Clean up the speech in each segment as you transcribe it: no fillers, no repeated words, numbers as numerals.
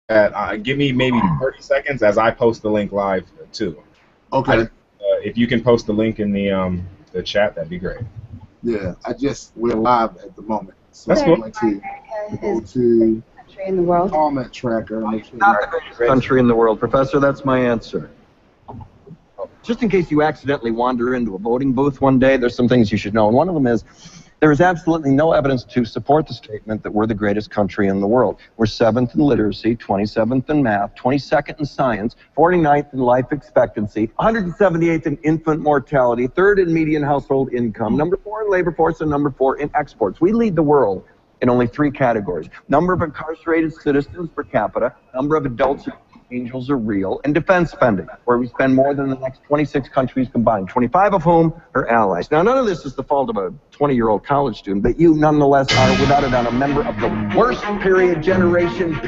Give me maybe 30 seconds as I post the link live too. Okay. If you can post the link in the chat, that'd be great. Yeah, we're live at the moment. So That's I'm cool. going to go to country in the world. comment tracker. And make sure Not the greatest country in the world, Professor. That's my answer. Just in case you accidentally wander into a voting booth one day, there's some things you should know. And one of them is there is absolutely no evidence to support the statement that we're the greatest country in the world. We're 7th in literacy, 27th in math, 22nd in science, 49th in life expectancy, 178th in infant mortality, 3rd in median household income, number 4 in labor force, and number 4 in exports. We lead the world in only 3 categories: number of incarcerated citizens per capita, number of adults who angels are real, and defense spending, where we spend more than the next 26 countries combined, 25 of whom are allies. Now, none of this is the fault of a 20-year-old college student, but you nonetheless are, without a doubt, a member of the worst generation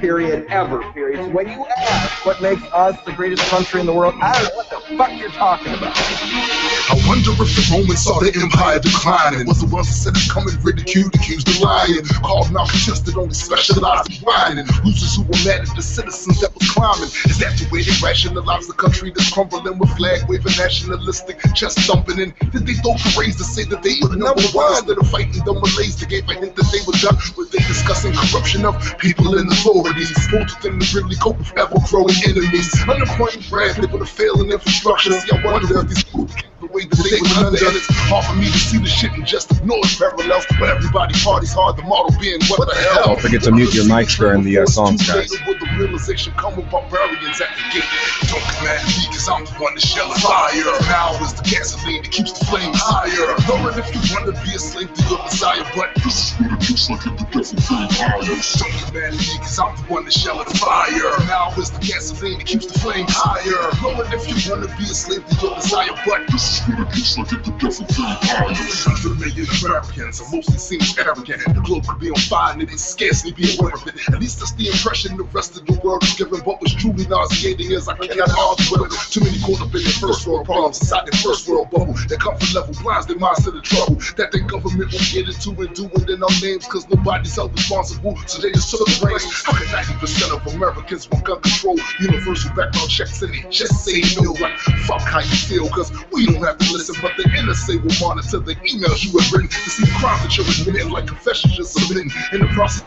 ever. So when you ask what makes us the greatest country in the world, I don't know what the fuck you're talking about. I wonder if the Romans saw the empire declining. Was the ones that said it's coming, ridiculed, accused of lying, called malcontested, only specialized in whining. Losers who were mad at the citizens that was climbing. Is that the way they rationalize the country that's crumbling with flag waving, nationalistic, chest thumping? And did they throw parades to say that they were number one instead of fighting the Malays? They gave a hint that they were done with they discussing corruption of people in authorities. Both of them to really cope with ever-growing enemies. Unemployment rampant with a failing infrastructure. See, I wonder if these people the way that they were under, and it's hard for me to see the shit and just ignore its parallels. But everybody parties hard, the model being what the hell. Don't forget to mute your mics during the songs, guys. With the realization come with barbarians at the gate. Don't command me, cause I'm the one to shell a fire. Now is the gasoline that keeps the flames higher. Knowing if you want to be a slave to your desire, but this is what it looks like at the devil flame higher. Don't command me, cause I'm the one to shell a fire. Now is the gasoline that keeps the flames higher. Knowing if you want to be a slave to your desire, but this is what it looks like at the devil flame higher. 100 million Americans are mostly seen as arrogant. The globe could be on fire and it is scarcely be aware of it. At least that's the impression the rest of the world is given. What was truly nauseating is I cannot argue with it. Too many caught up in their first world problems inside their first world bubble. Their comfort level blinds their minds to the trouble that their government will get into and do it in our names, cause nobody's held responsible, so they just took the reins. How can 90% of Americans want gun control, universal background checks, and they just say no? Like, fuck how you feel, cause we don't have to listen, but the NSA will monitor the emails you have written to see the crimes that you're admitting, like confessions you're submitting. In the process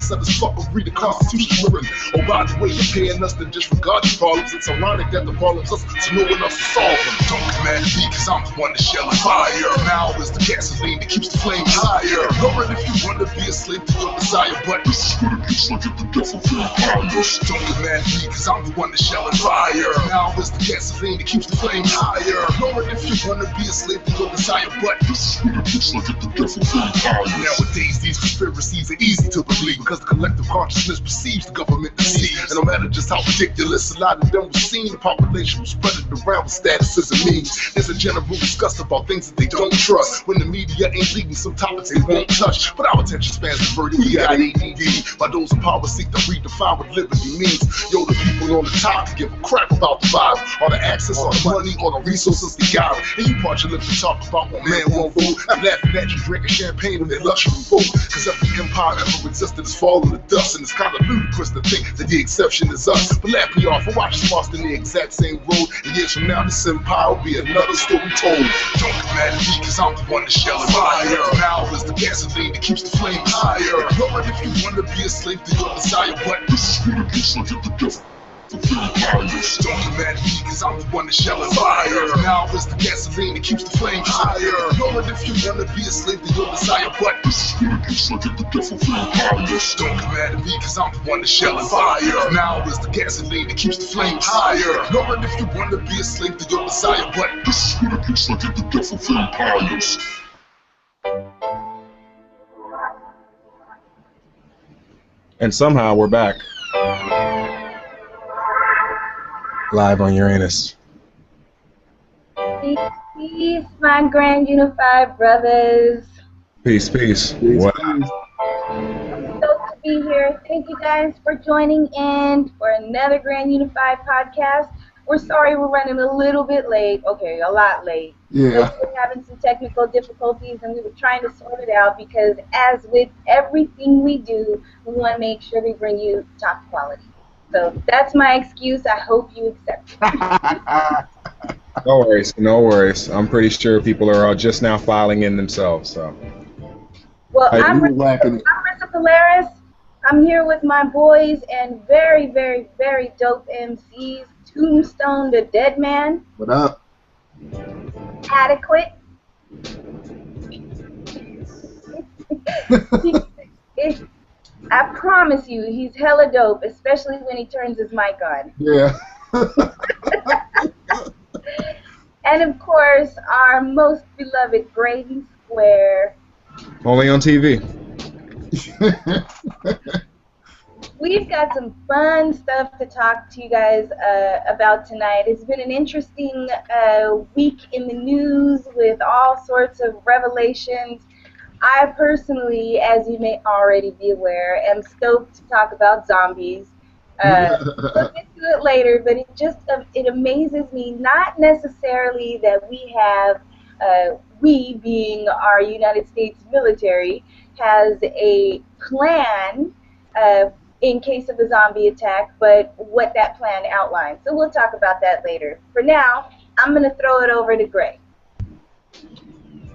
said as fuck of read the Constitution written. Oh, by the way, you're paying us to disregard your problems. It's ironic that the problems us to no one else to solve them. Don't command me, cause I'm the one to shell a fire. Now is the gasoline that keeps the flames higher. Knowing if you want to be a slave to your desire, but this is what it looks like at the devil flame higher. Don't command me, cause I'm the one to shell a fire. Now is the gasoline that keeps the flames higher. Knowing if you want to be a slave to your desire, but this is what it looks like at the devil flame higher. Nowadays, these conspiracies are easy to believe, because the collective consciousness perceives the government deceit. And no matter just how ridiculous a lot of them was seen, the population was spreading around with statuses and memes. There's a general disgust about things that they don't trust. When the media ain't leading some topics they won't touch. But our attention spans diverted, we got ADD. By those in power seek to redefine what liberty means. Yo, the people on the top can give a crap about the vibe, or the access, or the money, or the resources they got. And you part your lips to talk about one man, one vote. I'm laughing at you drinking champagne in their luxury boat. Cause every empire ever existed is falling to dust, and it's kind of ludicrous to think that the exception is us. But laugh me off, I watch us lost in the exact same road, and years from now this empire will be another story told. Don't command me, cause I'm the one to shell a fire. Now is the gasoline that keeps the flames higher. Knowing if you want to be a slave to your desire, but this is what it looks like at the devil. Don't command me, cause I'm the one to shell a fire. Now is the gasoline that keeps the flames higher. Knowing if you want to be a slave to your desire, but this is what it looks like at the devil flame higher. Don't command me, cause I'm the one to shell a fire. Now is the gasoline that keeps the flames higher. Knowing if you want to be a slave to your desire, but this is what it looks like at the devil flame higher. And somehow we're back. Live on Uranus. Peace, my grand unified brothers. Peace, peace. What? Stoked to be here. Thank you guys for joining in for another Grand Unified podcast. We're sorry we're running a little bit late. Okay, a lot late. Yeah. We're having some technical difficulties, and we were trying to sort it out because, as with everything we do, we want to make sure we bring you top quality. So that's my excuse. I hope you accept it. No worries, no worries. I'm pretty sure people are all just now filing in themselves. So. Well, Hey, I'm we were whacking it. Rissa Polaris. I'm here with my boys and very, very, very dope MCs. Tombstone the Dead Man. What up? Adequate. I promise you, he's hella dope, especially when he turns his mic on. Yeah. And of course, our most beloved Graydon Square. Only on TV. We've got some fun stuff to talk to you guys about tonight. It's been an interesting week in the news with all sorts of revelations. I personally, as you may already be aware, am stoked to talk about zombies. We'll get to it later, but it amazes me, not necessarily that we being our United States military, has a plan in case of a zombie attack, but what that plan outlines. So we'll talk about that later. For now, I'm going to throw it over to Gray.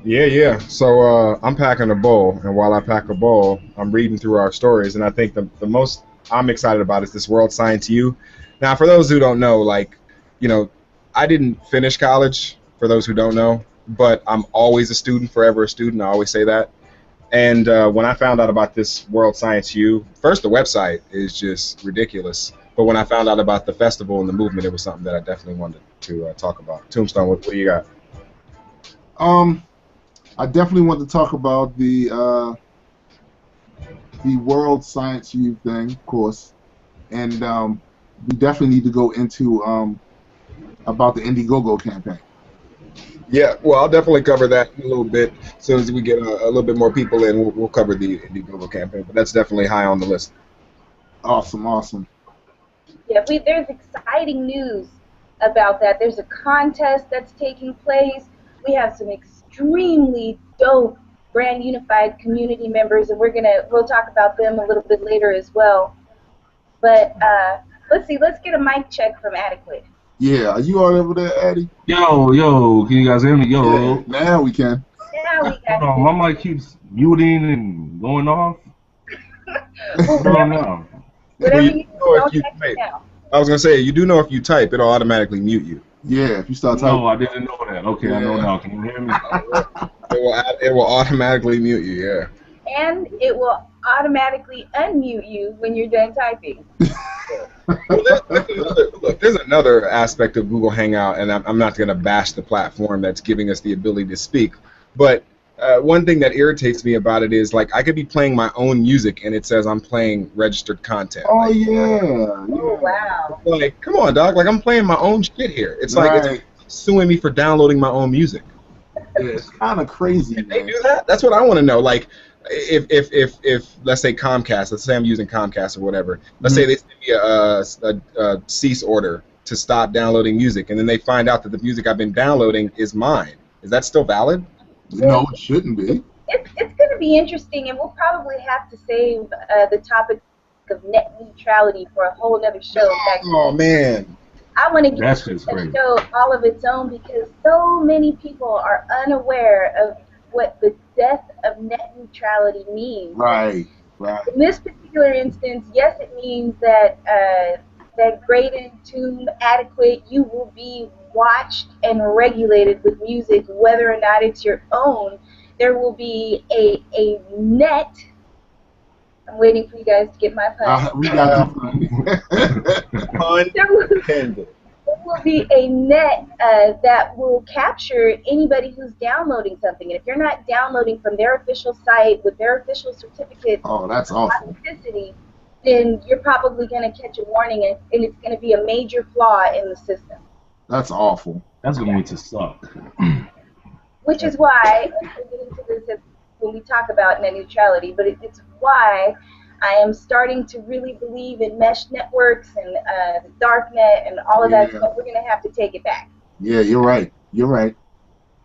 Yeah. So I'm packing a bowl, and while I pack a bowl, I'm reading through our stories, and I think the most I'm excited about is this World Science U. Now, for those who don't know, I didn't finish college, for those who don't know, but I'm always a student, forever a student. I always say that. And when I found out about this World Science U, first, the website is just ridiculous. But when I found out about the festival and the movement, it was something that I definitely wanted to talk about. Tombstone, what do you got? I definitely want to talk about the World Science U thing, of course, and we definitely need to go into about the Indiegogo campaign. Yeah, well, I'll definitely cover that in a little bit. As soon as we get a little bit more people in, we'll cover the Indiegogo campaign. But that's definitely high on the list. Awesome. Yeah, there's exciting news about that. There's a contest that's taking place. We have some extremely dope Brand Unified community members, and we'll talk about them a little bit later as well. But let's get a mic check from Adequate. Yeah, are you all over there, Addy? Yo, can you guys hear me? Yo. Yeah, now we can. Now we got Hold on, my mic keeps muting and going off. Well, whatever you do, don't text me now. I was going to say, you do know if you type, it'll automatically mute you. Yeah, if you start typing. No, I didn't know that. Okay, I know now. Can you hear me? It will automatically mute you, yeah. And it will automatically unmute you when you're done typing. Well, there's another aspect of Google Hangout, and I'm not going to bash the platform that's giving us the ability to speak, but one thing that irritates me about it is, I could be playing my own music, and it says I'm playing registered content. Oh, yeah. Oh, wow. Come on, dog. I'm playing my own shit here. It's it's suing me for downloading my own music. Yeah, it's kind of crazy, man. They do that? That's what I want to know. If let's say Comcast, let's say I'm using Comcast or whatever, let's say they send me a cease order to stop downloading music, and then they find out that the music I've been downloading is mine. Is that still valid? No, it shouldn't be. It's going to be interesting, and we'll probably have to save the topic of net neutrality for a whole other show. Oh, man. I want to give That's the great. show all of its own because so many people are unaware of what the death of net neutrality means. Right. In this particular instance, yes, it means that that Graydon, Tomb, Adequate, you will be watched and regulated with music, whether or not it's your own. There will be a net. I'm waiting for you guys to get my pun. We got There will be a net that will capture anybody who's downloading something. And if you're not downloading from their official site with their official certificate that's awful. authenticity, then you're probably going to catch a warning, and it's going to be a major flaw in the system. That's awful. That's going to suck. Which is why, we'll get into this when we talk about net neutrality, but it's why I am starting to really believe in mesh networks and the dark net and all of that stuff. We're going to have to take it back. Yeah, you're right.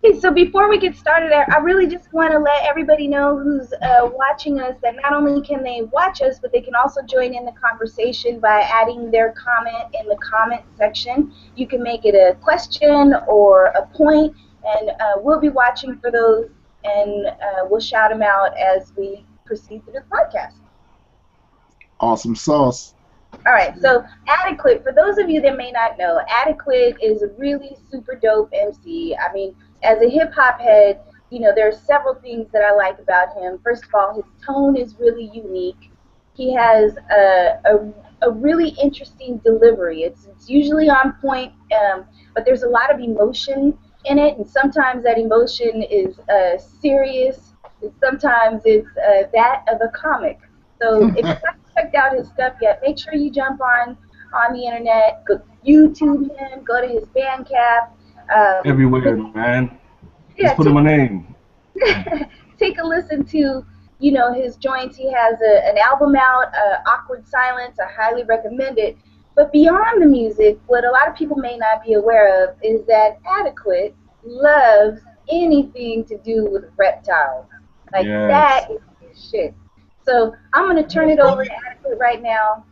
Okay, so before we get started, I really just want to let everybody know who's watching us that not only can they watch us, but they can also join in the conversation by adding their comment in the comment section. You can make it a question or a point, and we'll be watching for those, and we'll shout them out as we proceed through the podcast. Awesome sauce. All right, so Adequate, for those of you that may not know, Adequate is a really super dope MC. I mean, as a hip-hop head, you know, there are several things that I like about him. First of all, his tone is really unique. He has a really interesting delivery. It's usually on point, but there's a lot of emotion in it, and sometimes that emotion is serious, and sometimes it's that of a comic. So if you haven't checked out his stuff yet, make sure you jump on the internet, go YouTube him, go to his Bandcamp. Everywhere, man. Yeah, Just put in my name. take a listen to, you know, his joints. He has an album out, Awkward Silence. I highly recommend it. But beyond the music, what a lot of people may not be aware of is that Adequate loves anything to do with reptiles. Like, Yes. that is his shit. So I'm going to turn it over to Adequate right now.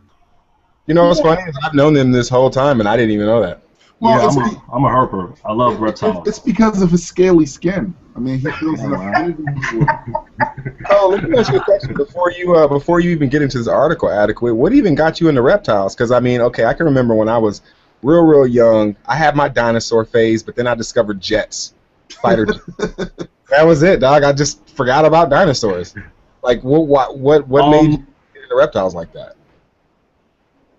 You know what's funny is I've known them this whole time, and I didn't even know that. Well, Yeah, it's, I'm a herper. I love reptiles. it's because of his scaly skin. I mean, he feels an affinity for it. Oh, let me ask you a question before you even get into this article, Adequate. What even got you into reptiles? Because I mean, okay, I can remember when I was real young. I had my dinosaur phase, but then I discovered jets, fighter jets. That was it, dog. I just forgot about dinosaurs. Like, what made you get into reptiles like that?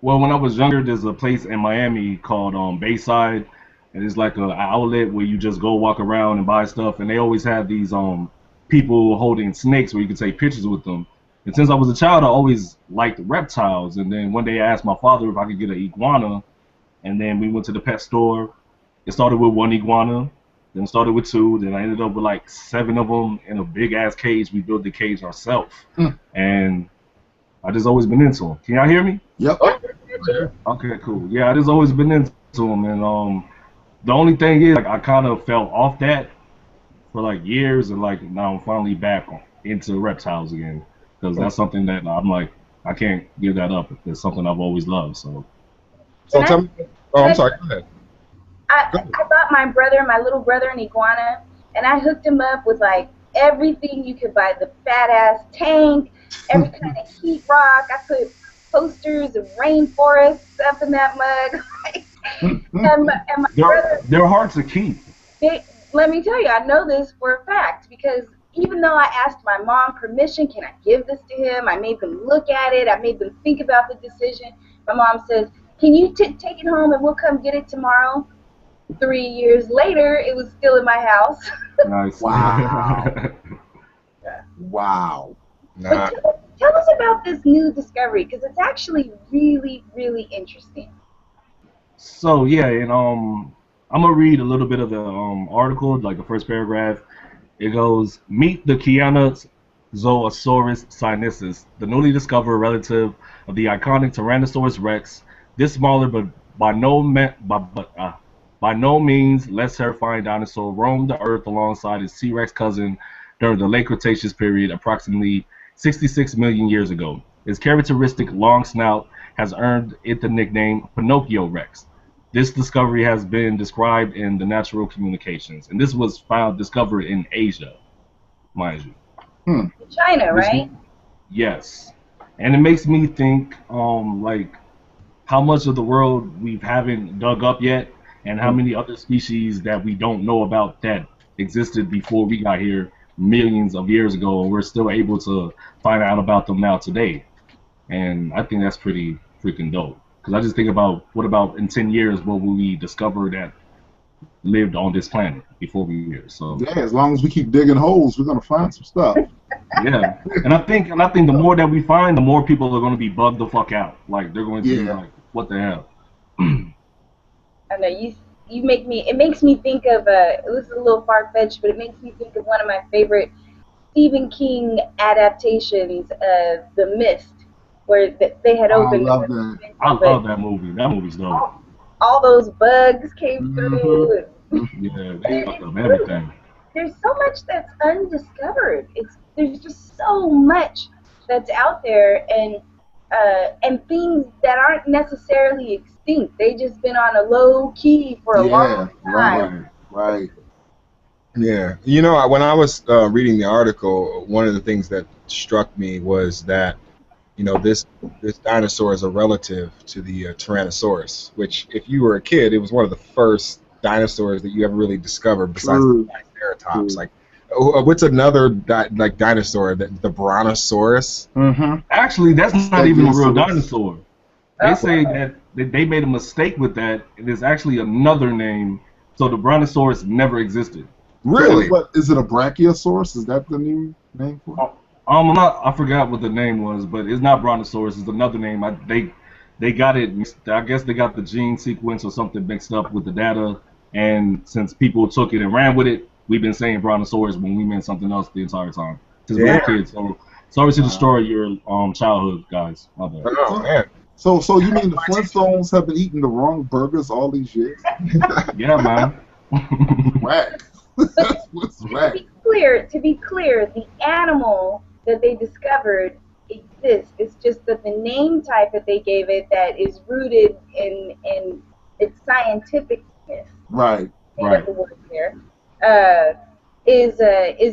Well, when I was younger, there's a place in Miami called Bayside, and it's like an outlet where you just go walk around and buy stuff, and they always have these people holding snakes where you can take pictures with them. And since I was a child, I always liked reptiles, and then one day I asked my father if I could get an iguana, and then we went to the pet store. It started with one iguana, then it started with two, then I ended up with like 7 of them in a big-ass cage. We built the cage ourselves, and I just always been into them. Can y'all hear me? Yep. Okay, cool. Yeah, I just always been into them, and the only thing is, like, I kind of fell off that for like years, and like now I'm finally back into reptiles again, because that's something that I'm like, I can't give that up. It's something I've always loved. So Tell me. Oh, I'm sorry. Go ahead. I bought my little brother an iguana, and I hooked him up with like everything you could buy, the fat ass tank, every kind of heat rock. I put posters of rainforests up in that mug. and my brother, they're hard to keep. let me tell you, I know this for a fact, because even though I asked my mom permission, can I give this to him? I made them look at it. I made them think about the decision. My mom says, can you take it home and we'll come get it tomorrow? 3 years later, it was still in my house. Nice. Wow. Wow. Nah. But tell us about this new discovery, because it's actually really, really interesting. So yeah, and I'm gonna read a little bit of the article, like the first paragraph. It goes, meet the Kianasaurus sinensis, the newly discovered relative of the iconic Tyrannosaurus Rex. This smaller but by no means less terrifying dinosaur roamed the earth alongside its T-Rex cousin during the late Cretaceous period, approximately 66 million years ago. Its characteristic long snout has earned it the nickname Pinocchio Rex. This discovery has been described in the Natural Communications, and this was discovered in Asia, mind you. China, right? Yes, and it makes me think, like, how much of the world we haven't dug up yet, and how many other species that we don't know about that existed before we got here millions of years ago, and we're still able to find out about them now today. And I think that's pretty freaking dope. Because I just think about, what about in 10 years, what will we discover that lived on this planet before we were here? So Yeah, as long as we keep digging holes, we're gonna find some stuff. yeah, and I think the more that we find, the more people are going to be bugged the fuck out. Like, they're going to be like, what the hell? I know it makes me think of this is a little far-fetched, but it makes me think of one of my favorite Stephen King adaptations of The Mist, where they had opened. I love that. I love that movie. That movie's dope. All those bugs came through. Yeah, they fucked up everything. there's so much that's undiscovered. There's just so much that's out there, and things that aren't necessarily extinct. They just been on a low key for a long time. Right. Yeah, you know, when I was reading the article, one of the things that struck me was that, you know, this dinosaur is a relative to the Tyrannosaurus, which, if you were a kid, it was one of the first dinosaurs that you ever really discovered besides the Triceratops. Like, what's another like dinosaur? The Brontosaurus. Actually, that's not even a real dinosaur. They say that they made a mistake with that. It is actually another name. So the Brontosaurus never existed. Really? What is it? A Brachiosaurus? Is that the new name for it? I forgot what the name was, but it's not Brontosaurus. It's another name. They got it. I guess they got the gene sequence or something mixed up with the data. And since people took it and ran with it, we've been saying Brontosaurus when we meant something else the entire time. Because we were kids. So sorry to destroy your childhood, guys. My bad. Oh man. So you mean the Flintstones have been eating the wrong burgers all these years? Yeah, man. Whack. To be clear, the animal that they discovered exists. It's just that the name type that they gave it, that is rooted in its scientificness. Right. The word here, is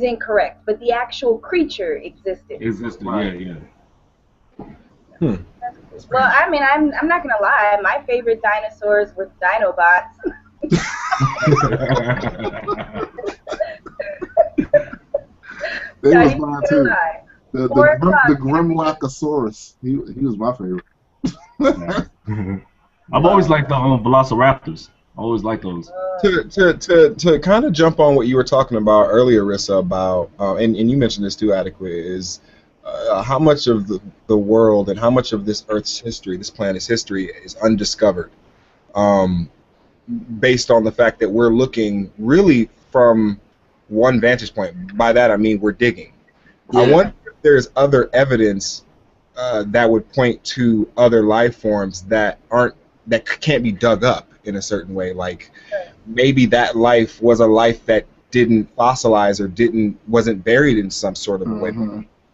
incorrect. But the actual creature existed. Yeah. Well, I mean, I'm not gonna lie. My favorite dinosaurs were Dinobots. They was mine too. The Grimlockosaurus. He was my favorite. I've always liked the Velociraptors. I always liked those. To kind of jump on what you were talking about earlier, Rissa, about and you mentioned this too, Adequate, is how much of the world and how much of this Earth's history, this planet's history, is undiscovered, based on the fact that we're looking really from one vantage point. By that I mean we're digging. Yeah. I wonder if there's other evidence that would point to other life forms that can't be dug up in a certain way. Like maybe that life was a life that didn't fossilize or wasn't buried in some sort of a way,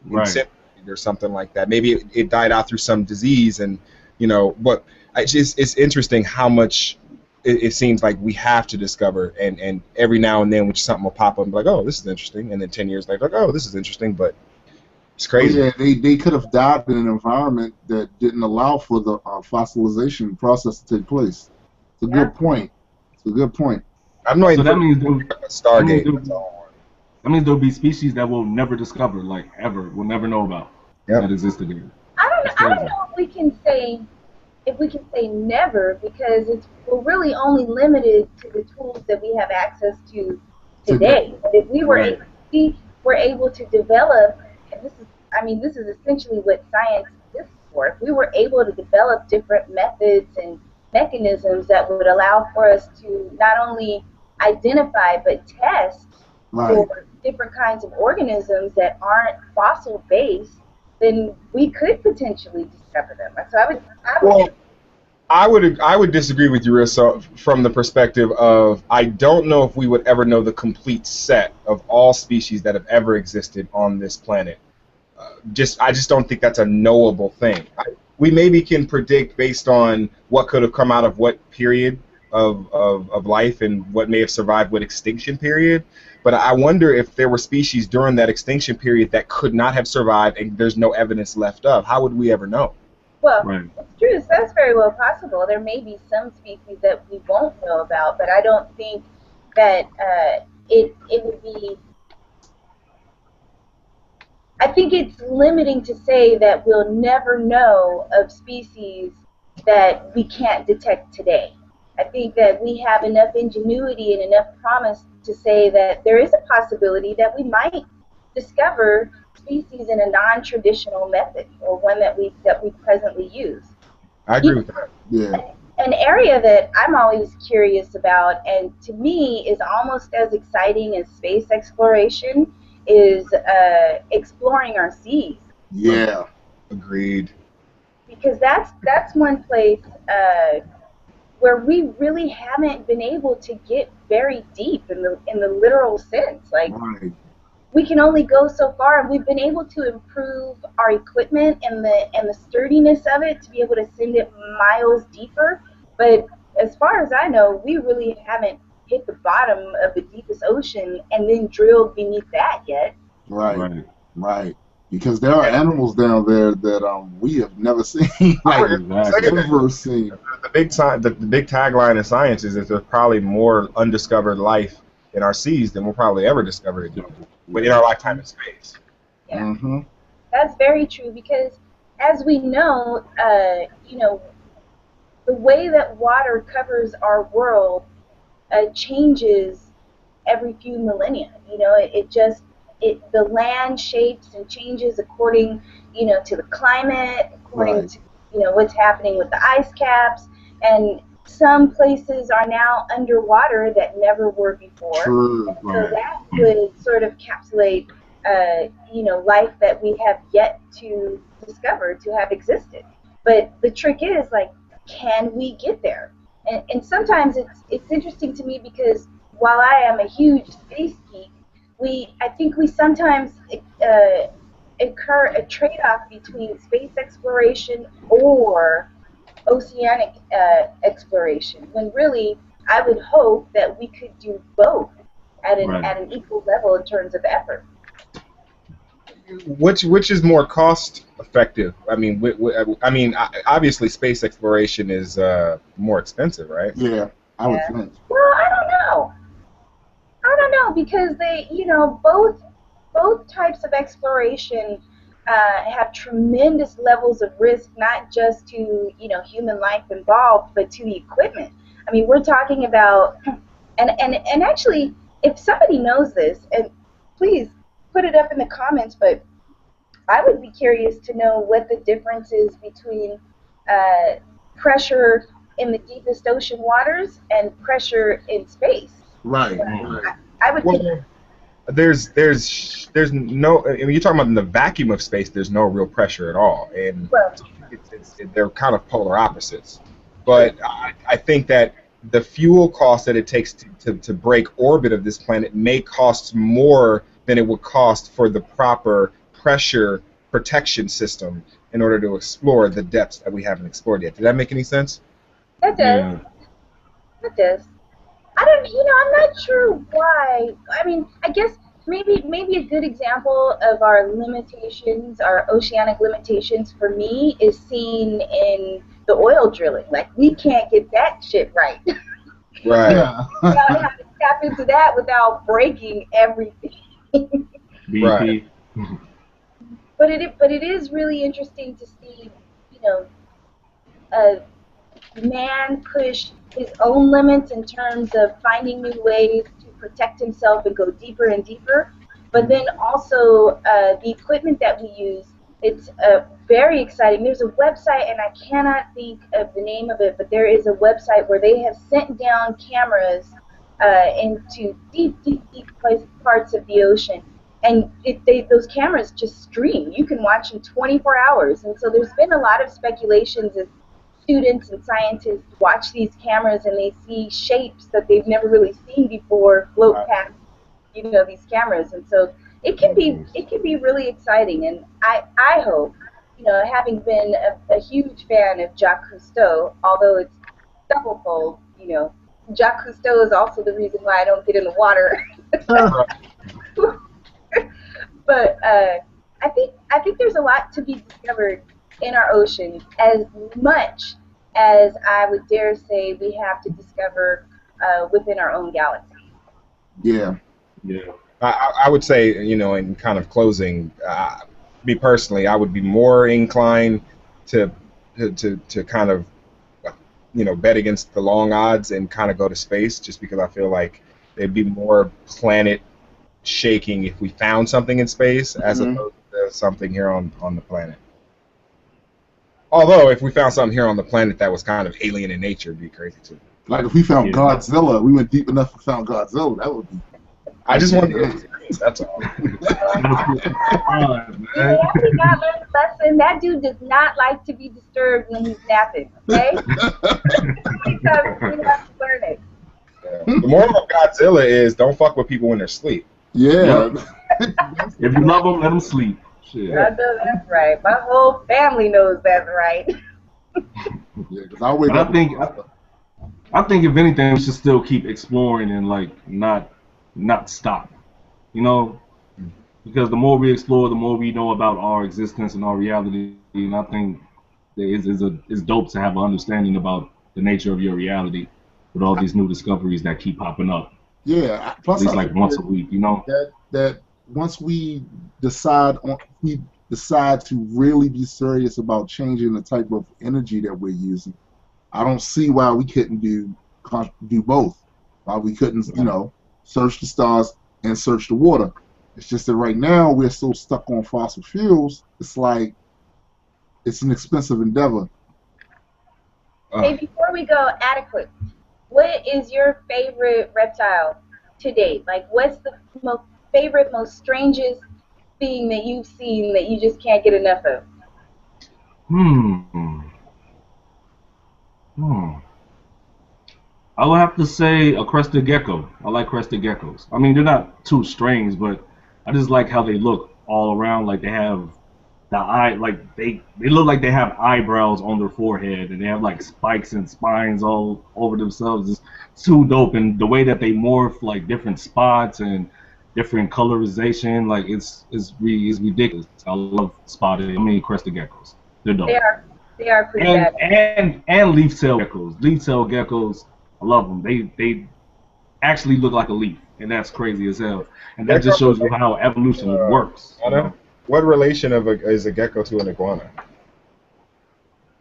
right, or something like that. Maybe it died out through some disease, and you know. But it's interesting how much it seems like we have to discover, and every now and then, which something will pop up and be like, oh, this is interesting, and then 10 years later, like, oh, this is interesting, but it's crazy. Yeah, they could have died in an environment that didn't allow for the fossilization process to take place. It's a good point. It's a good point. I'm not. So that means Stargate. That means there'll be species that we'll never discover, like ever. We'll never know about that existed here. I don't know if we can say never, because we're really only limited to the tools that we have access to today. But if we were able to develop, and this is essentially what science exists for. If we were able to develop different methods and mechanisms that would allow for us to not only identify but test for different kinds of organisms that aren't fossil based, then we could potentially discover them. So I would disagree with you, Rissa, from the perspective of I don't know if we would ever know the complete set of all species that have ever existed on this planet. I just don't think that's a knowable thing. We maybe can predict based on what could have come out of what period of life and what may have survived what extinction period. But I wonder if there were species during that extinction period that could not have survived and there's no evidence left of. How would we ever know? Well, it's true. So that's very well possible. There may be some species that we won't know about, but I don't think that it would be. I think it's limiting to say that we'll never know of species that we can't detect today. I think that we have enough ingenuity and enough promise to say that there is a possibility that we might discover species in a non-traditional method, or one that we presently use. I agree with that. Yeah. An area that I'm always curious about, and to me is almost as exciting as space exploration, is exploring our seas. Yeah. Agreed. Because that's one place where we really haven't been able to get very deep in the literal sense. Like, Right. we can only go so far, and we've been able to improve our equipment and the sturdiness of it to be able to send it miles deeper. But as far as I know, we really haven't hit the bottom of the deepest ocean and then drilled beneath that yet. Right. Right. Right. Because there are animals down there that we have never seen, like Exactly. ever seen. The big tagline in science is that there's probably more undiscovered life in our seas than we'll probably ever discover again, but in our lifetime in space. Yeah. Mm-hmm. That's very true, because as we know, the way that water covers our world changes every few millennia. The land shapes and changes according, to the climate, according Right. to, what's happening with the ice caps, and some places are now underwater that never were before. True. So Right. that would sort of encapsulate, life that we have yet to discover to have existed. But the trick is, like, can we get there? And sometimes it's interesting to me, because while I am a huge space geek, I think we sometimes incur a trade-off between space exploration or oceanic exploration, when really I would hope that we could do both at an equal level in terms of effort. Which is more cost effective? I mean, obviously space exploration is more expensive, right? Yeah, I would think. Well, I don't know. Because both types of exploration have tremendous levels of risk, not just to human life involved, but to the equipment. I mean, we're talking about, and actually, if somebody knows this, and please put it up in the comments, but I would be curious to know what the difference is between pressure in the deepest ocean waters and pressure in space. Right. I would think. Well, there's no. I mean, you're talking about in the vacuum of space. There's no real pressure at all, and Well, they're kind of polar opposites. But I think that the fuel cost that it takes to break orbit of this planet may cost more than it would cost for the proper pressure protection system in order to explore the depths that we haven't explored yet. Did that make any sense? that does. Yeah. That does. I'm not sure why. I mean, I guess maybe a good example of our limitations, our oceanic limitations, for me, is seen in the oil drilling. Like, we can't get that shit right. Right. Yeah. We gotta have to tap into that without breaking everything. BP. Right. But it is really interesting to see, a man push his own limits in terms of finding new ways to protect himself and go deeper and deeper. But then also the equipment that we use, it's very exciting. There's a website, and I cannot think of the name of it, but there is a website where they have sent down cameras into deep parts of the ocean. And those cameras just stream. You can watch them 24 hours. And so there's been a lot of speculations as students and scientists watch these cameras and they see shapes that they've never really seen before float past, these cameras. And so it can be really exciting. And I hope, having been a huge fan of Jacques Cousteau, although it's double-fold, Jacques Cousteau is also the reason why I don't get in the water. But I think there's a lot to be discovered in our ocean, as much as I would dare say we have to discover within our own galaxy. Yeah. Yeah. I would say, in kind of closing, me personally, I would be more inclined to kind of, bet against the long odds and kind of go to space, just because I feel like there'd be more planet shaking if we found something in space as opposed to something here on the planet. Although, if we found something here on the planet that was kind of alien in nature, it'd be crazy too. Like if we found Godzilla, we went deep enough and found Godzilla, that would be. I just wanted to experience, that's all. We got learned a lesson. That dude does not like to be disturbed when he's napping, okay? The moral of Godzilla is don't fuck with people when they're asleep. Yeah. If you love them, let them sleep. Shit. I know that's right. My whole family knows that's right. Yeah, 'cause I wake But up. I think if anything, we should still keep exploring and like not stop. You know, because the more we explore, the more we know about our existence and our reality. And I think it's dope to have an understanding about the nature of your reality with all these new discoveries that keep popping up. Yeah. At Plus, least I like think once a week, you know. that once we decide to really be serious about changing the type of energy that we're using, I don't see why we couldn't do both. Why we couldn't, search the stars and search the water. It's just that right now we're so stuck on fossil fuels. It's like it's an expensive endeavor. Hey, before we go, Adequate, what is your favorite reptile to date? Like, what's the favorite, most strangest thing that you've seen that you just can't get enough of? I would have to say a crested gecko. I like crested geckos. I mean, they're not too strange, but I just like how they look all around. Like they have the eye, like they look like they have eyebrows on their forehead, and they have like spikes and spines all over themselves. It's too dope, and the way that they morph, like different spots and different colorization, like it's ridiculous. I love crested geckos. They're dope. They are pretty bad. And leaf-tailed geckos. Leaf-tailed geckos, I love them. They actually look like a leaf, and that's crazy as hell. And that just shows you how evolution works. You know? What relation is a gecko to an iguana?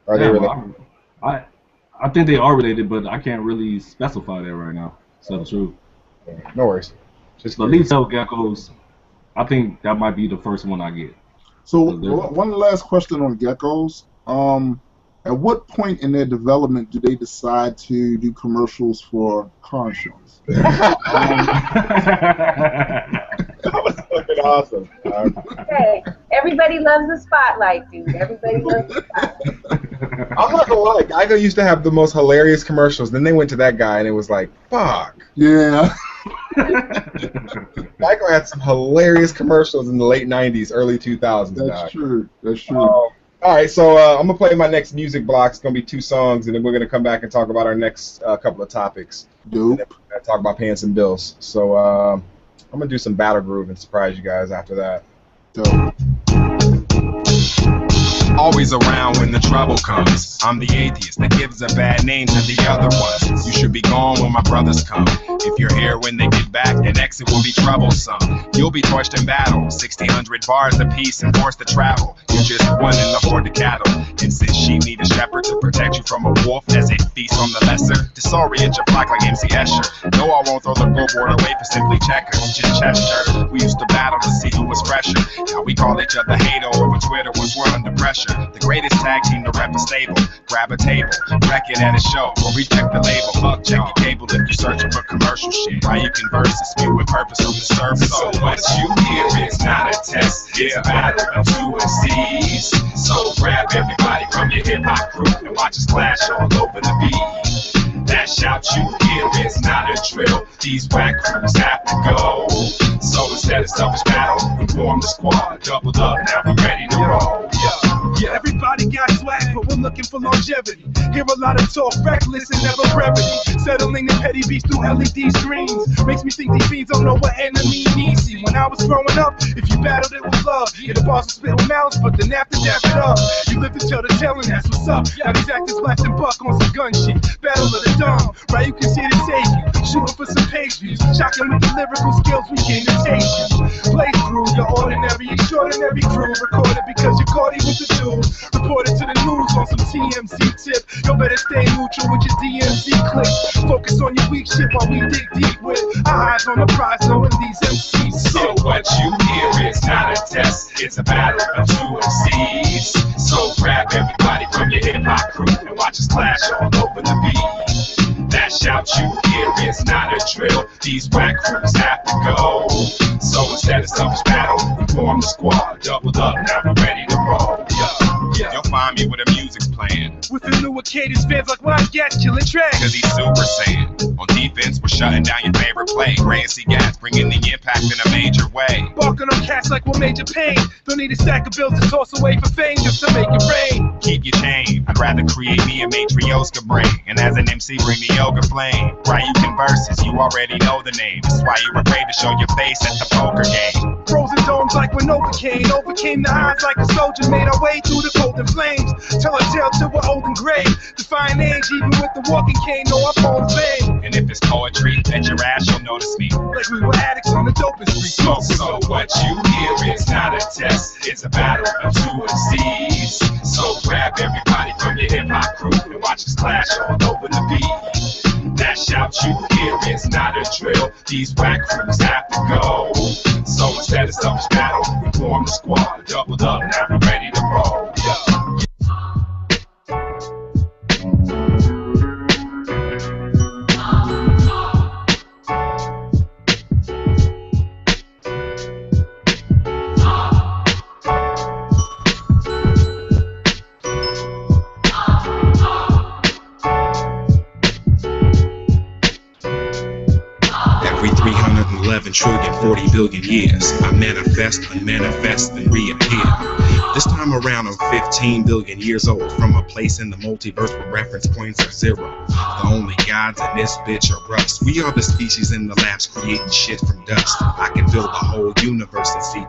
Are they related? I think they are related, but I can't really specify that right now. So the truth. No worries. Just the leaf-tailed geckos, I think that might be the first one I get. So one last question on geckos. At what point in their development do they decide to do commercials for car insurance? That was fucking awesome. Hey, everybody loves the spotlight, dude. Everybody loves the spotlight. I'm not gonna lie, Geico used to have the most hilarious commercials. Then they went to that guy, and it was like, fuck. Yeah. Geico had some hilarious commercials in the late '90s, early 2000s. That's true. That's true. All right, so I'm going to play my next music block. It's going to be 2 songs, and then we're going to come back and talk about our next couple of topics. Dope. And talk about paying some bills. So I'm going to do some Battle Groove and surprise you guys after that. Dope. Always around when the trouble comes. I'm the atheist that gives a bad name to the other ones. You should be gone when my brothers come. If you're here when they get back, then exit will be troublesome. You'll be torched in battle, 1,600 bars apiece and forced to travel. You're just one in the horde of cattle. And since sheep need a shepherd to protect you from a wolf as it feasts on the lesser, disorient your flock like MC Escher. No, I won't throw the billboard away for simply checkers. Just Chester. We used to battle to see who was fresher. Now we call each other hate over Twitter once we're under pressure. The greatest tag team to rep a stable. Grab a table, wreck it at a show, or reject the label. Fuck, check your cable if you're searching for commercial shit. Why you converse is spewed with purpose on the surface. So what you hear is not a test, it's a battle of 2 MCs. So grab everybody from your hip hop crew and watch us clash all over the beat. That shout you hear is not a drill. These whack crews have to go. So instead of selfish battle, we form the squad, doubled up, now we ready to roll. Yeah, everybody got swag, but we're looking for longevity. Hear a lot of talk, reckless and never brevity. Settling in petty beats through LED screens makes me think these fiends don't know what enemy needs. See, when I was growing up, if you battled, it was love. Yeah, the boss would spit with mouths, but then after dap it up. You lived to tell the tale, and that's what's up. Now these actors blasting buck on some gun shit. Battle of the dumb, right? You can see the take you. Shooting for some page views. Shocking with the lyrical skills we came to take you. Play through your ordinary, extraordinary crew. Recorded because you're caught with the tools. Reported to the news on some TMZ tip. You better stay neutral with your DMZ clips. Focus on your weak shit while we dig deep with our eyes on the prize, knowing these MCs. So what you hear is not a test, it's a battle of 2 MCs. So grab everybody from your hip hop crew and watch us clash all over the beat. That shout you hear is not a drill. These whack crews have to go. So instead of selfish battle, we form the squad, doubled up, now we're ready to roll. You'll find me with a music playing. With the newer cadence, fans like what I get, killing tracks. Cause he's Super Saiyan. On defense, we're shutting down your favorite play. Grancy Gas, bringing the impact in a major way. Barking on cats like we're major pain. Don't need a stack of bills to toss away for fame just to make it rain. Keep your chain. I'd rather create me a matryoshka brain. And as an MC, bring the yoga flame. Ryukin verses, you already know the name. That's why you're afraid to show your face at the poker game. Frozen domes like when Novocaine overcame the odds like a soldier, made our way through the golden flames. Tell a tale till we're old and gray. Define age, even with the walking cane, know our poems fame. And if it's poetry, at your ass, you'll notice me. Like we were addicts on the dopest street. So what you hear is not a test, it's a battle of two MCs. So grab everybody from your hip hop crew and watch us clash all over the beat. That shout you hear is not a drill, these whack crews have to go. So instead of selfish battle, we formed a squad, doubled up, now we ready to roll. Every 311 trillion, 40 billion years, I manifest, unmanifest, and reappear. This time around, I'm 15 billion years old, from a place in the multiverse where reference points are zero. The only gods in this bitch are us. We are the species in the labs creating shit from dust. I can build a whole universe in C++,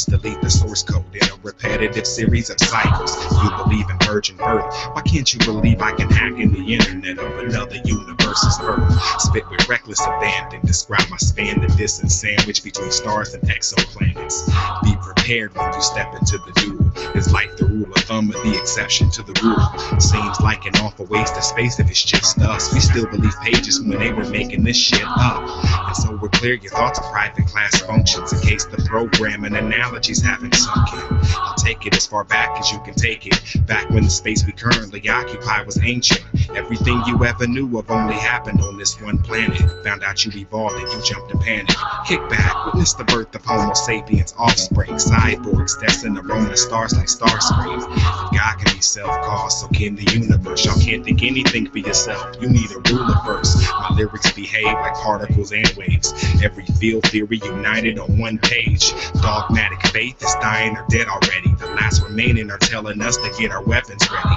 delete the source code in a repetitive series of cycles. You believe in virgin birth, why can't you believe I can hack in the internet of another universe's birth? Spit with reckless abandon, describe my span, the distance sandwich between stars and exoplanets. Be prepared when you step into the duel. Is life the rule of thumb or the exception to the rule? Seems like an awful waste of space if it's just us. We still believe pages when they were making this shit up. And so we're clear, your thoughts are private class functions in case the program and analogies haven't sunk in. I'll take it as far back as you can take it. Back when the space we currently occupy was ancient. Everything you ever knew of only happened on this one planet. Found out you evolved and you jumped to panic. Kick back, witness the birth of Homo sapiens offspring. Cyborgs destined to roam the stars like Starscream. If God can be self-caused, so can the universe. Y'all can't think anything for yourself. You need a ruler first. My lyrics behave like particles and waves. Every field theory united on one page. Dogmatic faith is dying or dead already. The last remaining are telling us to get our weapons ready.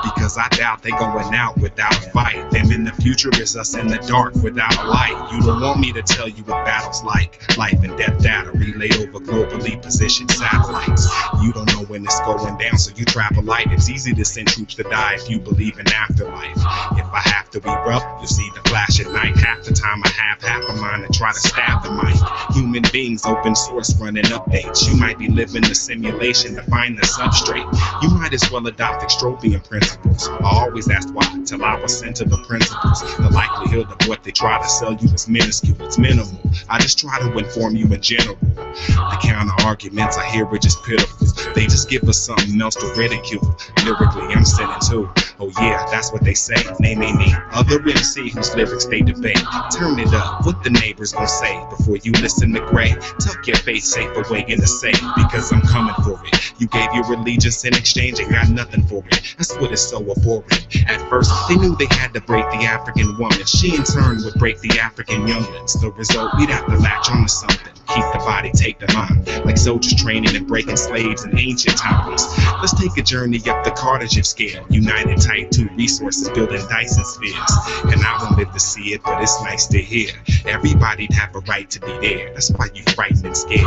Because I doubt they going out without a fight. Them in the future is us in the dark without a light. You don't want me to tell you what battle's like. Life and death data relayed over globally positioned satellites. You don't know when it's going down, so you travel light. It's easy to send troops to die if you believe in afterlife. If I have to be rough, you'll see the flash at night. Half the time I have half a mind to try to stab the mic. Human beings, open source, running updates. You might be living the simulation to find the substrate. You might as well adopt extropian principles. I always asked why, till I was sent to the principles. The likelihood of what they try to sell you is minuscule, it's minimal. I just try to inform you in general. The counter arguments I hear are just pitiful. They just give us something else to ridicule. Lyrically, I'm sinning too. Oh yeah, that's what they say. Name any other MC whose lyrics they debate. Turn it up, what the neighbors gon' say before you listen to Gray. Tuck your face safe away in the safe, because I'm coming for it. You gave your allegiance in exchange and got nothing for it. That's what is so abhorrent. At first, they knew they had to break the African woman. She in turn would break the African youngins. The result, we'd have to latch on to something. Keep the body, take the mind. Like soldiers training and breaking slaves in ancient times. Let's take a journey up the Kardashev scale. United Type 2 resources building Dyson spheres. And I won't live to see it, but it's nice to hear. Everybody'd have a right to be there. That's why you frightened and scared.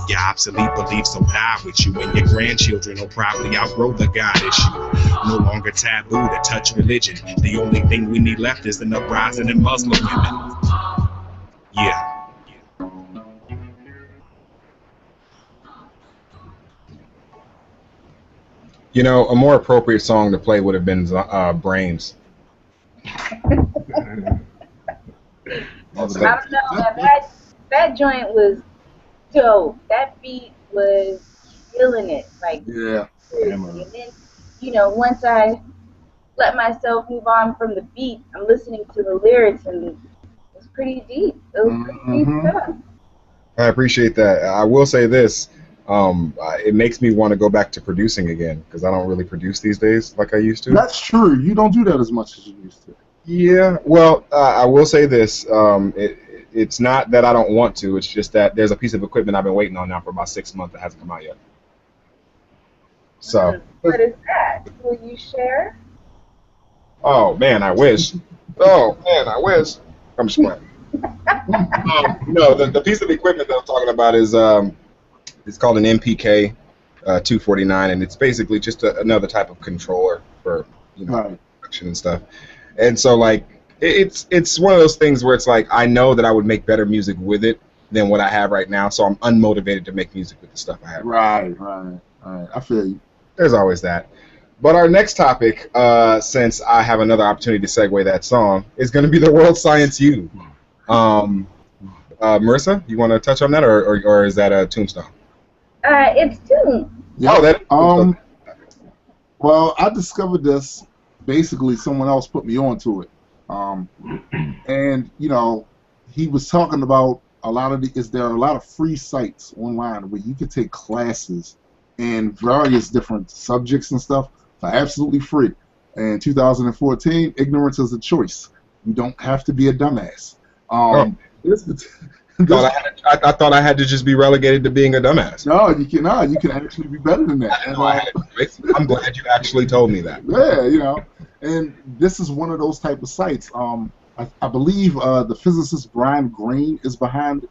Your obsolete beliefs will die with you, and your grandchildren will probably outgrow the God issue. No longer taboo to touch religion. The only thing we need left is an uprising in Muslim women. Yeah. You know, a more appropriate song to play would have been Brains. I don't know, that joint was dope. That beat was killing it. Like, Yeah. and then, you know, once I let myself move on from the beat, I'm listening to the lyrics, and it was pretty deep. It was pretty deep stuff. I appreciate that. I will say this. It makes me want to go back to producing again because I don't really produce these days like I used to. That's true. You don't do that as much as you used to. Yeah, well, I will say this. It's not that I don't want to. It's just that there's a piece of equipment I've been waiting on now for about 6 months that hasn't come out yet. So. What is that? Will you share? Oh man, I wish. Oh man, I wish. I'm just playing. No, the piece of equipment that I'm talking about is it's called an MPK 249, and it's basically just another type of controller for production and stuff. And so like it's one of those things where it's like I know that I would make better music with it than what I have right now, so I'm unmotivated to make music with the stuff I have. Right. I feel you. There's always that. But our next topic, since I have another opportunity to segue that song, is going to be the World Science U. Marissa, you want to touch on that, or is that a Tombstone? It's Tombstone. Yeah. Oh, well, I discovered this. Basically, someone else put me onto it. And he was talking about there are a lot of free sites online where you can take classes in various different subjects and stuff for absolutely free. In 2014, ignorance is a choice. You don't have to be a dumbass. I thought I had to just be relegated to being a dumbass. No, you can. You can actually be better than that. I'm glad you actually told me that. Yeah, and this is one of those type of sites. I believe the physicist Brian Greene is behind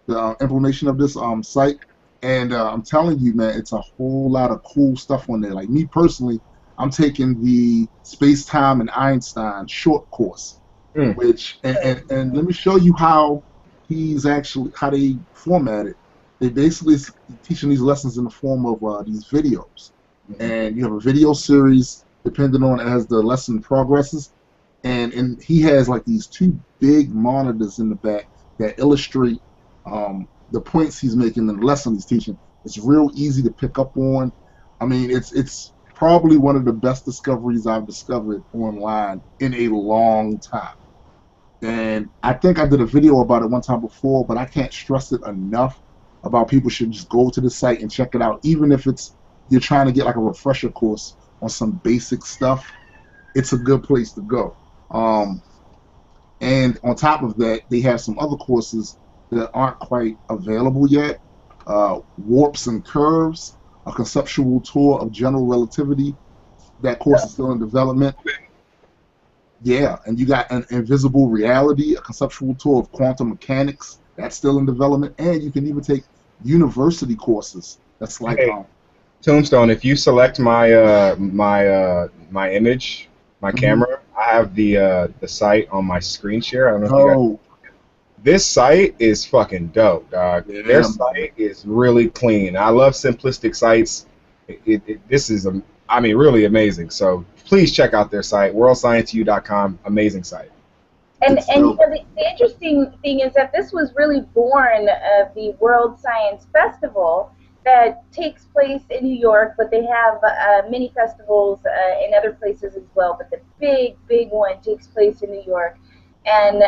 the implementation of this site. And I'm telling you, man, it's a whole lot of cool stuff on there. Like me personally, I'm taking the Space-Time and Einstein short course, which and let me show you how they format it. They basically teaching these lessons in the form of these videos, and you have a video series depending on as the lesson progresses, and he has like these two big monitors in the back that illustrate the points he's making in the lesson he's teaching. It's real easy to pick up on. I mean, it's probably one of the best discoveries I've discovered online in a long time. And I think I did a video about it one time before, but I can't stress it enough about people should just go to the site and check it out. Even if you're trying to get like a refresher course on some basic stuff, it's a good place to go. And on top of that, they have some other courses that aren't quite available yet. Warps and Curves, a conceptual tour of general relativity. That course is still in development. Yeah, and you got an Invisible Reality, a conceptual tour of quantum mechanics. That's still in development. And you can even take university courses. That's like Tombstone. If you select my my image, my camera, I have the site on my screen share. I don't know if you guys. This site is fucking dope, dog. Yeah. Their site is really clean. I love simplistic sites. This is, really amazing. So please check out their site, worldscienceu.com. Amazing site. And the interesting thing is that this was really born of the World Science Festival that takes place in New York, but they have many festivals in other places as well. But the big one takes place in New York. And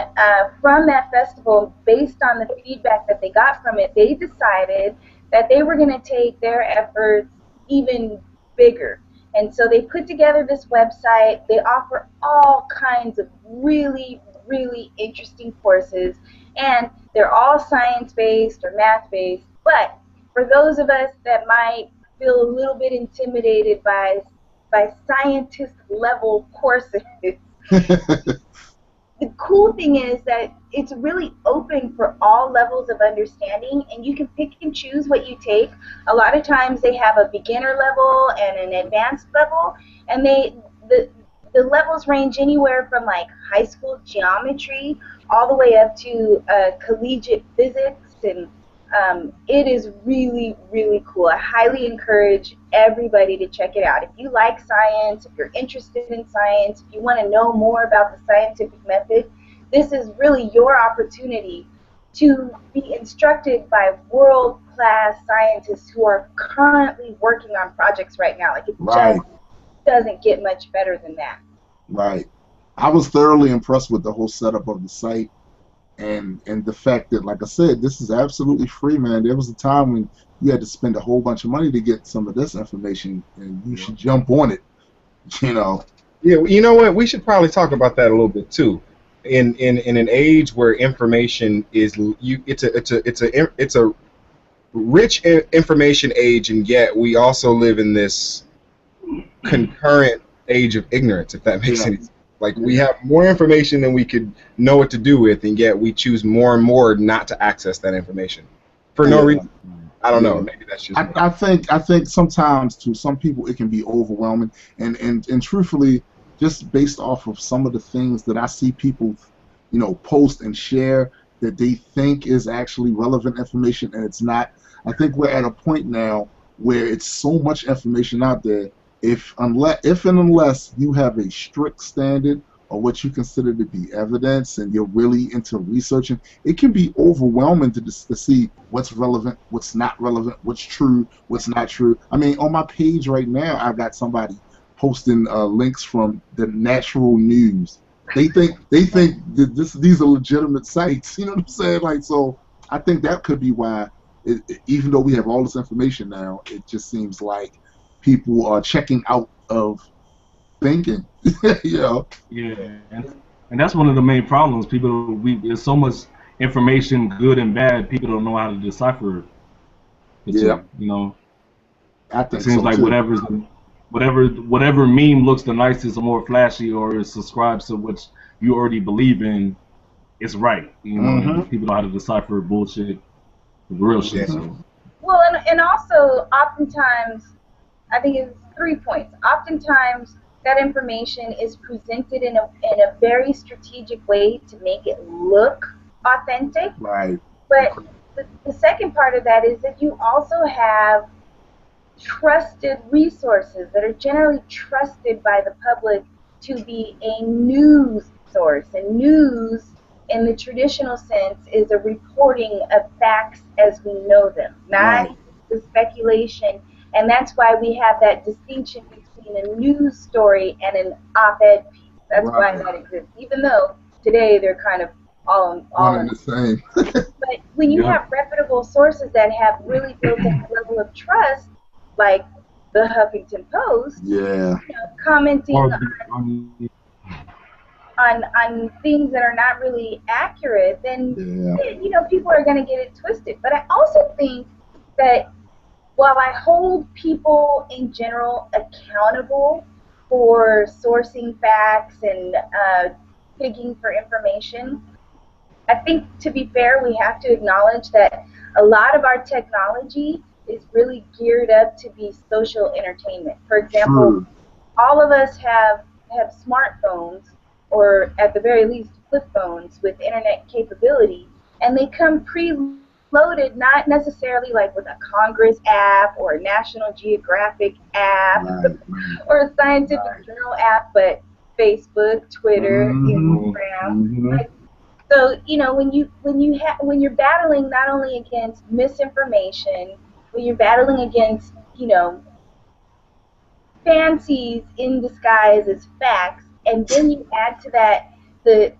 from that festival, based on the feedback that they got from it, they decided that they were going to take their efforts even bigger. And so they put together this website. They offer all kinds of really, really interesting courses. And they're all science-based or math-based. But for those of us that might feel a little bit intimidated by scientist-level courses, the cool thing is that it's really open for all levels of understanding, and you can pick and choose what you take. A lot of times they have a beginner level and an advanced level, and the levels range anywhere from like high school geometry all the way up to collegiate physics, and it is really, really cool. I highly encourage everybody to check it out. If you like science, if you're interested in science, if you want to know more about the scientific method, this is really your opportunity to be instructed by world-class scientists who are currently working on projects right now. Like, it just doesn't get much better than that. Right. I was thoroughly impressed with the whole setup of the site. and the fact that, like I said, this is absolutely free, man. There was a time when you had to spend a whole bunch of money to get some of this information, and you should jump on it. You know. Yeah, you know what? We should probably talk about that a little bit too. In an age where information is it's a rich information age, and yet we also live in this concurrent age of ignorance, if that makes any sense. Like, we have more information than we could know what to do with, and yet we choose more and more not to access that information for no reason. I don't know. Maybe that's just. I think sometimes to some people it can be overwhelming, and truthfully, just based off of some of the things that I see people, post and share that they think is actually relevant information, and it's not. I think we're at a point now where it's so much information out there. If and unless you have a strict standard or what you consider to be evidence, and you're really into researching, it can be overwhelming to see what's relevant, what's not relevant, what's true, what's not true. I mean, on my page right now, I've got somebody posting links from the Natural News. They think that these are legitimate sites. You know what I'm saying? Like, so I think that could be why, even though we have all this information now, it just seems like people are checking out of thinking. Yeah, and that's one of the main problems. There's so much information, good and bad. People don't know how to decipher it. I think it seems so like too. whatever meme looks the nicest or more flashy or is subscribed to what you already believe in, it's right. People know how to decipher bullshit, real shit. So. Well, and also oftentimes, I think it's 3 points. Oftentimes, that information is presented in a very strategic way to make it look authentic. Right. But the second part of that is that you also have trusted resources that are generally trusted by the public to be a news source. And news, in the traditional sense, is a reporting of facts as we know them, not the speculation. And that's why we have that distinction between a news story and an op-ed piece. That's why that exists, even though today they're kind of all in the same. But when you have reputable sources that have really built a level of trust, like the Huffington Post, commenting on things that are not really accurate, then people are going to get it twisted. But I also think that while I hold people in general accountable for sourcing facts and digging for information, I think, to be fair, we have to acknowledge that a lot of our technology is really geared up to be social entertainment. For example, all of us have smartphones, or at the very least flip phones with internet capability, and they come preloaded, not necessarily like with a Congress app or a National Geographic app or a scientific journal app, but Facebook, Twitter, Instagram. So when you're battling not only against misinformation, when you're battling against fancies in disguise as facts, and then you add to that the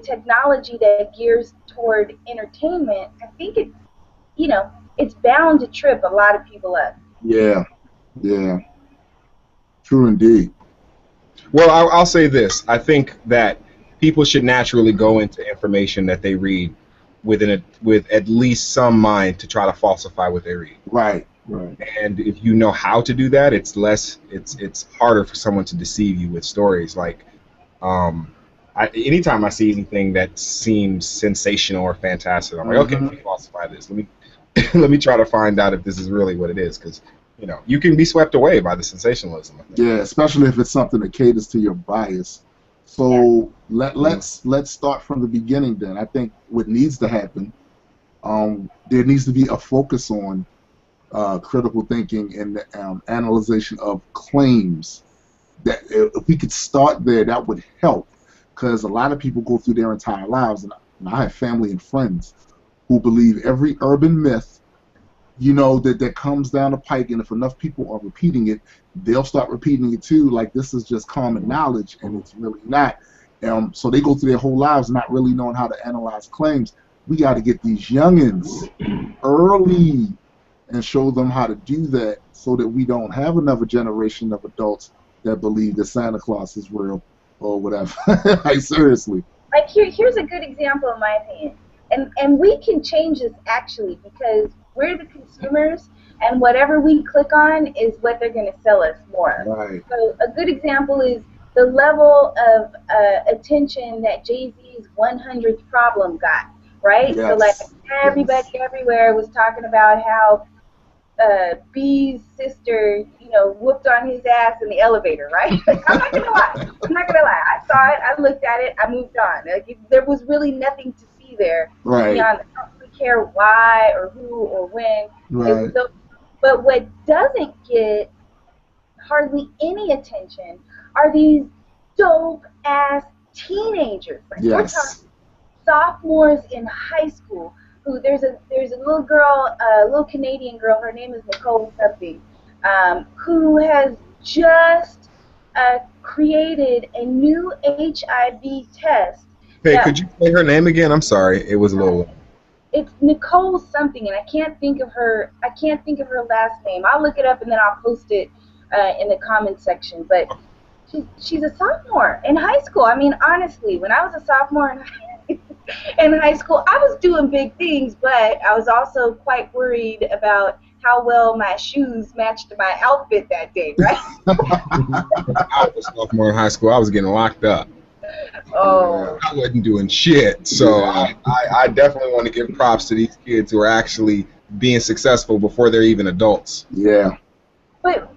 technology that gears toward entertainment, I think it's bound to trip a lot of people up. Yeah, true indeed. Well, I'll say this. I think that people should naturally go into information that they read with at least some mind to try to falsify what they read. Right. And if you know how to do that, it's harder for someone to deceive you with stories. Like, anytime I see anything that seems sensational or fantastic, I'm like, okay, let me falsify this. Let me try to find out if this is really what it is, because you can be swept away by the sensationalism. Yeah, especially if it's something that caters to your bias. So let's start from the beginning then. I think what needs to happen, there needs to be a focus on critical thinking and analyzation of claims. That if we could start there, that would help, because a lot of people go through their entire lives, and I have family and friends who believe every urban myth, that comes down the pike, and if enough people are repeating it, they'll start repeating it too, like this is just common knowledge, and it's really not. So they go through their whole lives not really knowing how to analyze claims. We got to get these youngins early and show them how to do that so that we don't have another generation of adults that believe that Santa Claus is real or whatever. Like, seriously. Like, here's a good example in my opinion. And we can change this actually because we're the consumers, and whatever we click on is what they're going to sell us more. Right. So a good example is the level of attention that Jay-Z's 100th Problem got, right? Yes. So like everybody everywhere was talking about how B's sister, you know, whooped on his ass in the elevator, right? Like, I'm not gonna lie. I saw it, I looked at it, I moved on. Like, there was really nothing to see there. Right. Beyond, I don't really care why or who or when. Right. So, but what doesn't get hardly any attention are these dope-ass teenagers. Like, Yes. we're talking sophomores in high school. Who there's a little girl, a little Canadian girl. Her name is Nicole something, who has just created a new HIV test. Hey, could you say her name again? I'm sorry, it was a little. It's Nicole something, and I can't think of her last name. I'll look it up and then I'll post it in the comment section. But she's a sophomore in high school. I mean, honestly, when I was a sophomore in high school, I was doing big things, but I was also quite worried about how well my shoes matched my outfit that day, right? I was a sophomore in high school. I was getting locked up. Oh. I wasn't doing shit. So I definitely want to give props to these kids who are actually being successful before they're even adults. Yeah. But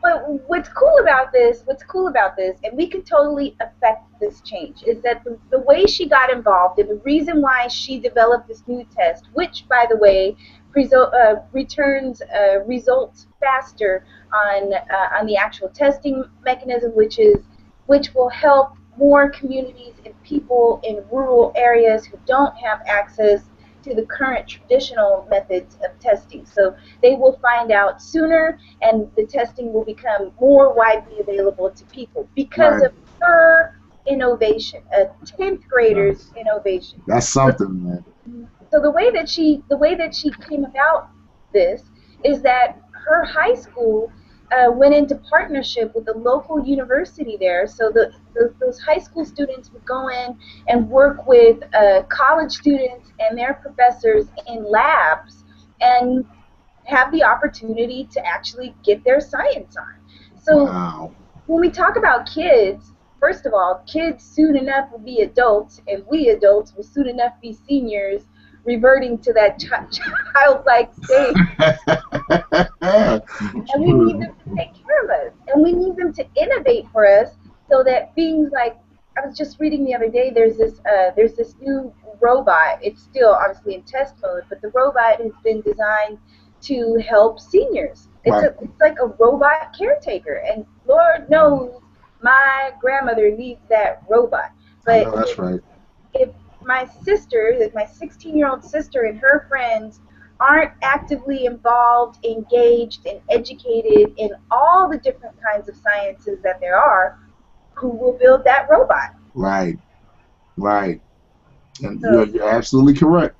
what's cool about this, and we could totally affect this change, is that the way she got involved and the reason why she developed this new test, which, by the way, returns results faster on the actual testing mechanism, which will help more communities and people in rural areas who don't have access to the current traditional methods of testing. So they will find out sooner, and the testing will become more widely available to people because of her innovation, a 10th grader's innovation. That's something, man. So the way that she came about this is that her high school went into partnership with the local university there. So those high school students would go in and work with college students and their professors in labs and have the opportunity to actually get their science on. So when we talk about kids, first of all, kids soon enough will be adults, and we adults will soon enough be seniors, reverting to that childlike state. And we need them to take care of us, and we need them to innovate for us, so that things like, I was just reading the other day, there's this new robot. It's still obviously in test mode, but the robot has been designed to help seniors. It's like a robot caretaker, and Lord knows my grandmother needs that robot. But that's right. If my sister, my 16-year-old sister, and her friends aren't actively involved, engaged, and educated in all the different kinds of sciences that there are, who will build that robot? Right. And you're absolutely correct.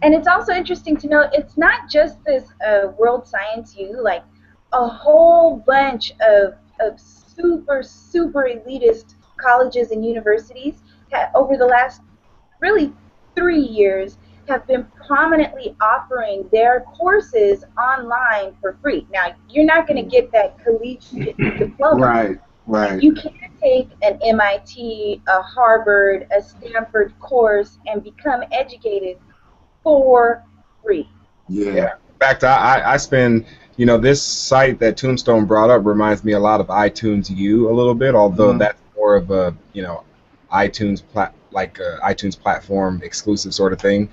And it's also interesting to know it's not just this World Science U, like a whole bunch of super elitist colleges and universities over the last really 3 years have been prominently offering their courses online for free. Now, you're not going to get that collegiate diploma. Right. You can't take an MIT, a Harvard, a Stanford course and become educated for free. Yeah. In fact, I spend, this site that Tombstone brought up reminds me a lot of iTunes U a little bit, although that's more of a, iTunes iTunes platform exclusive sort of thing.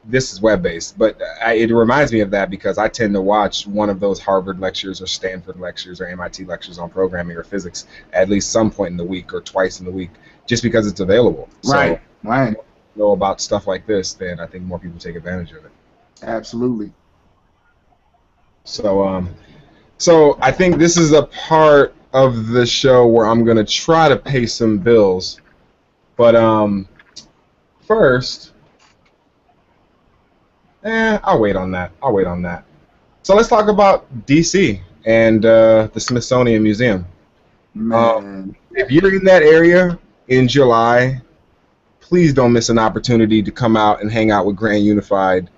This is web-based, but it reminds me of that because I tend to watch one of those Harvard lectures or Stanford lectures or MIT lectures on programming or physics at least some point in the week or twice in the week, just because it's available. Right. So, if you know about stuff like this, then I think more people take advantage of it. Absolutely. So I think this is a part of the show where I'm gonna try to pay some bills, but first, I'll wait on that. I'll wait on that. So let's talk about DC and the Smithsonian Museum. Man, If you're in that area in July, please don't miss an opportunity to come out and hang out with Grand Unified.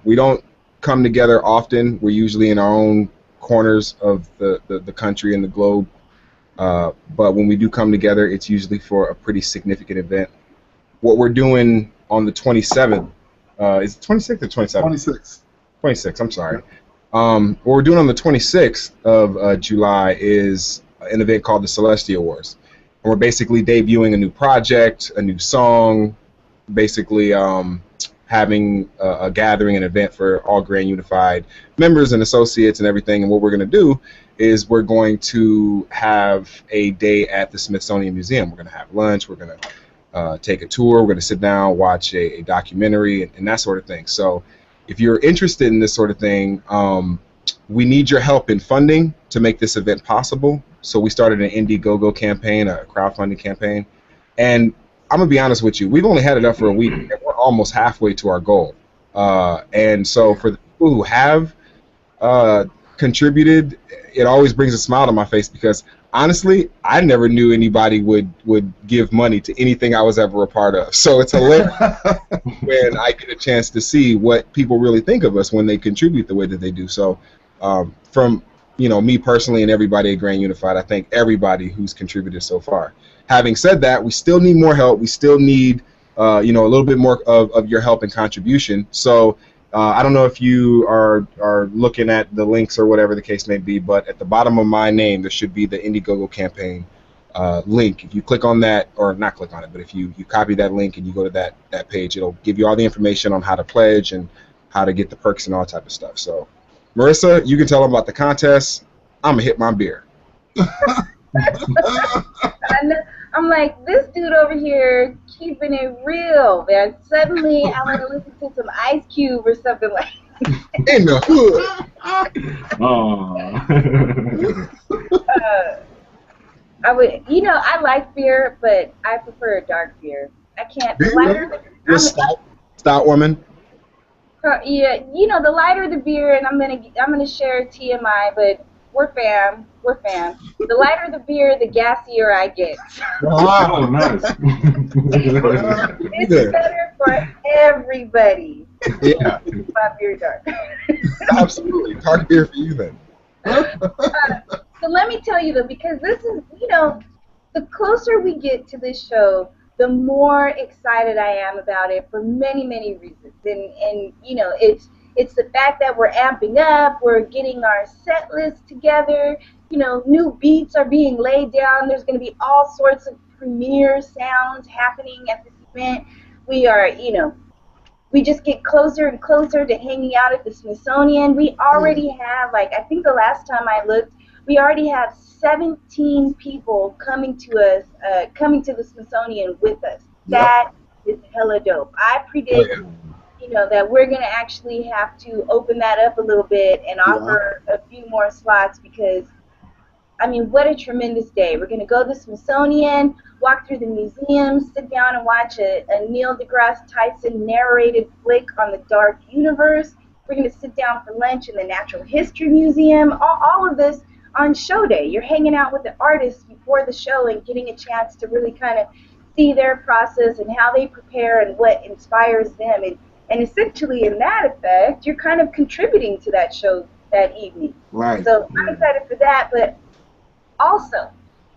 We don't come together often. We're usually in our own corners of the country and the globe. But when we do come together, it's usually for a pretty significant event. What we're doing on the 27th, is it 26th or 27th? 26. 26th, I'm sorry. What we're doing on the 26th of July is an event called the Celestia Wars. And we're basically debuting a new project, a new song, basically having a gathering, an event for all Grand Unified members and associates and everything. And what we're going to do is we're going to have a day at the Smithsonian Museum. We're going to have lunch. We're going to take a tour. We're going to sit down, watch a documentary, and that sort of thing. So if you're interested in this sort of thing, we need your help in funding to make this event possible. So we started an Indiegogo campaign, a crowdfunding campaign. And I'm going to be honest with you, we've only had it up for a week, and we're almost halfway to our goal. And so for the people who have contributed, it always brings a smile to my face because honestly, I never knew anybody would give money to anything I was ever a part of. So it's hilarious when I get a chance to see what people really think of us when they contribute the way that they do. So from me personally and everybody at Grand Unified, I thank everybody who's contributed so far. Having said that, we still need more help. We still need a little bit more of your help and contribution. So I don't know if you are looking at the links or whatever the case may be, but at the bottom of my name, there should be the Indiegogo campaign link. If you click on that, or not click on it, but if you copy that link and you go to that page, it'll give you all the information on how to pledge and how to get the perks and all type of stuff. So, Marissa, you can tell them about the contest. I'm going to hit my beer. I'm like, this dude over here keeping it real, man. Suddenly, I want to listen to some Ice Cube or something like that. In the hood. I would, I like beer, but I prefer a dark beer. I can't. The lighter, You're a stout woman. Yeah, the lighter the beer, and I'm gonna share TMI, but we're fam. The lighter the beer, the gassier I get. Oh, nice. It's better for everybody. Yeah. My beer dark. Absolutely. Dark beer for you then. So let me tell you though, because this is, the closer we get to this show, the more excited I am about it for many, many reasons. And it's the fact that we're amping up, we're getting our set list together, new beats are being laid down, there's going to be all sorts of premiere sounds happening at this event. We are, we just get closer and closer to hanging out at the Smithsonian. We already have, I think the last time I looked, we already have 17 people coming to us, coming to the Smithsonian with us. Yep. That is hella dope. I predict, that we're going to actually have to open that up a little bit and offer a few more slots because, what a tremendous day. We're going to go to the Smithsonian, walk through the museum, sit down and watch a Neil deGrasse Tyson narrated flick on the dark universe. We're going to sit down for lunch in the Natural History Museum, all of this on show day. You're hanging out with the artists before the show and getting a chance to really kind of see their process and how they prepare and what inspires them. And essentially, in that effect, you're kind of contributing to that show that evening. Right. So I'm excited for that. But also,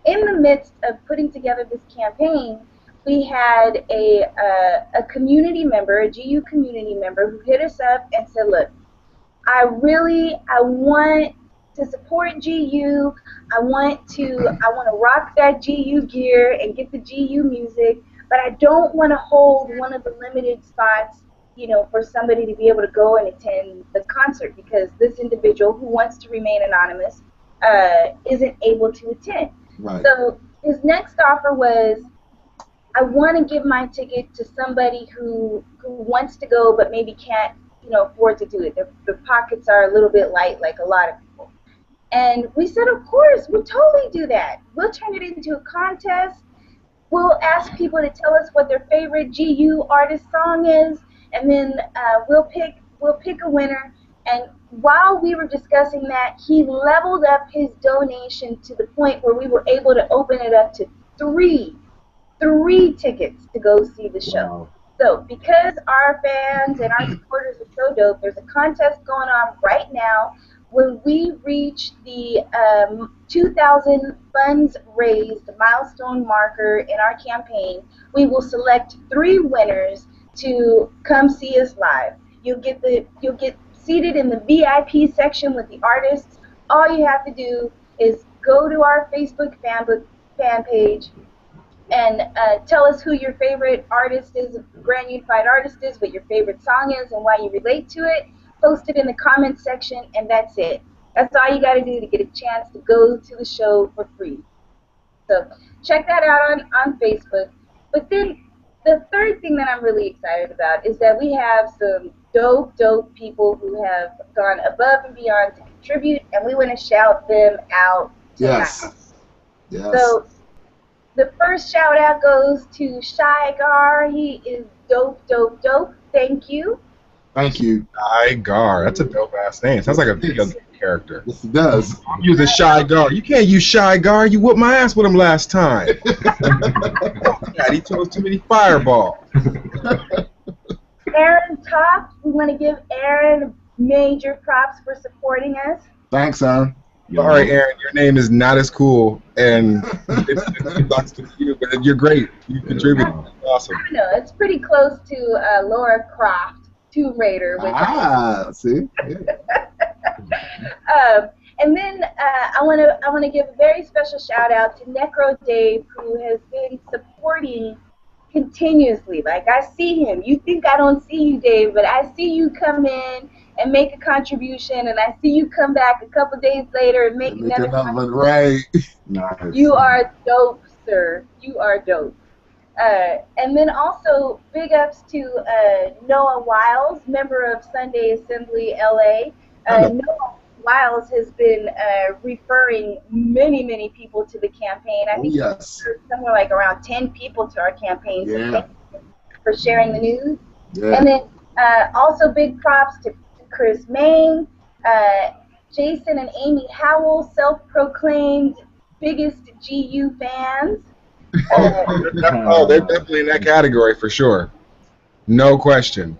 in the midst of putting together this campaign, we had a community member, a GU community member, who hit us up and said, look, I want to support GU. I want to rock that GU gear and get the GU music, but I don't want to hold one of the limited spots, for somebody to be able to go and attend the concert because this individual who wants to remain anonymous isn't able to attend. Right. So his next offer was, I want to give my ticket to somebody who wants to go but maybe can't, afford to do it. Their pockets are a little bit light, like a lot of people. And we said, of course, we'll totally do that. We'll turn it into a contest. We'll ask people to tell us what their favorite GU artist song is, and then we'll pick a winner. And while we were discussing that, he leveled up his donation to the point where we were able to open it up to three tickets to go see the show. Wow. So because our fans and our supporters are so dope, there's a contest going on right now. When we reach the 2,000 funds raised milestone marker in our campaign, we will select 3 winners to come see us live. You'll get seated in the VIP section with the artists. All you have to do is go to our Facebook fan page and tell us who your favorite artist is, Grand Unified Artist is, what your favorite song is, and why you relate to it. Post it in the comments section, and that's it. That's all you got to do to get a chance to go to the show for free. So check that out on Facebook. But then the third thing that I'm really excited about is that we have some dope people who have gone above and beyond to contribute, and we want to shout them out tonight. Yes. So the first shout out goes to Shy Gar. He is dope. Thank you. Thank you. Shy Gar. That's a dope ass name. Sounds like a video game character. Yes, it does. I'm using Shy Gar. You can't use Shy Gar. You whooped my ass with him last time. God, he throws too many fireballs. Aaron Toft. We want to give Aaron major props for supporting us. Thanks, Aaron. Sorry, Aaron, your name is not as cool, and it's to you, but you're great. You contributed. Awesome. I don't know. It's pretty close to Laura Croft, Tomb Raider. Which see? And then I want to give a very special shout out to Necro Dave, who has been supporting continuously. Like, I see him. You think I don't see you, Dave, but I see you come in and make a contribution, and I see you come back a couple days later and make another contribution. Right. Nice. You are dope, sir. You are dope. And then also big ups to Noah Wiles, member of Sunday Assembly LA. Noah Wiles has been referring many people to the campaign. I think somewhere like around 10 people to our campaign. So thank you for sharing the news. Yeah. And then also big props to Chris Main, Jason and Amy Howell, self-proclaimed biggest GU fans. They're definitely in that category for sure. No question.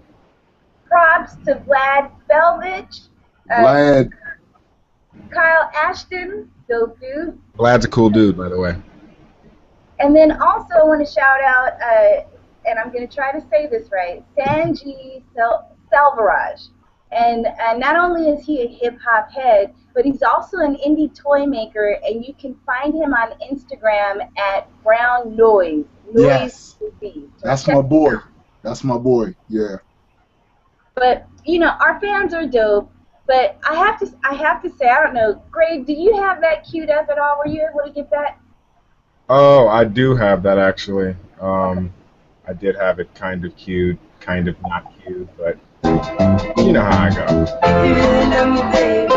Props to Vlad Belvich. Vlad. Kyle Ashton, dope dude. Vlad's a cool dude, by the way. And then also I want to shout out, and I'm going to try to say this right, Sanji Salvaraj. And not only is he a hip-hop head, but he's also an indie toy maker, and you can find him on Instagram at Brown Noise. Yes. That's my boy. That's my boy, yeah. But, you know, our fans are dope, but I have to say, I don't know, Greg, do you have that queued up at all? Were you able to get that? Oh, I do have that, actually. I did have it kind of queued, kind of not queued, but you know how I go. If you really love me, baby,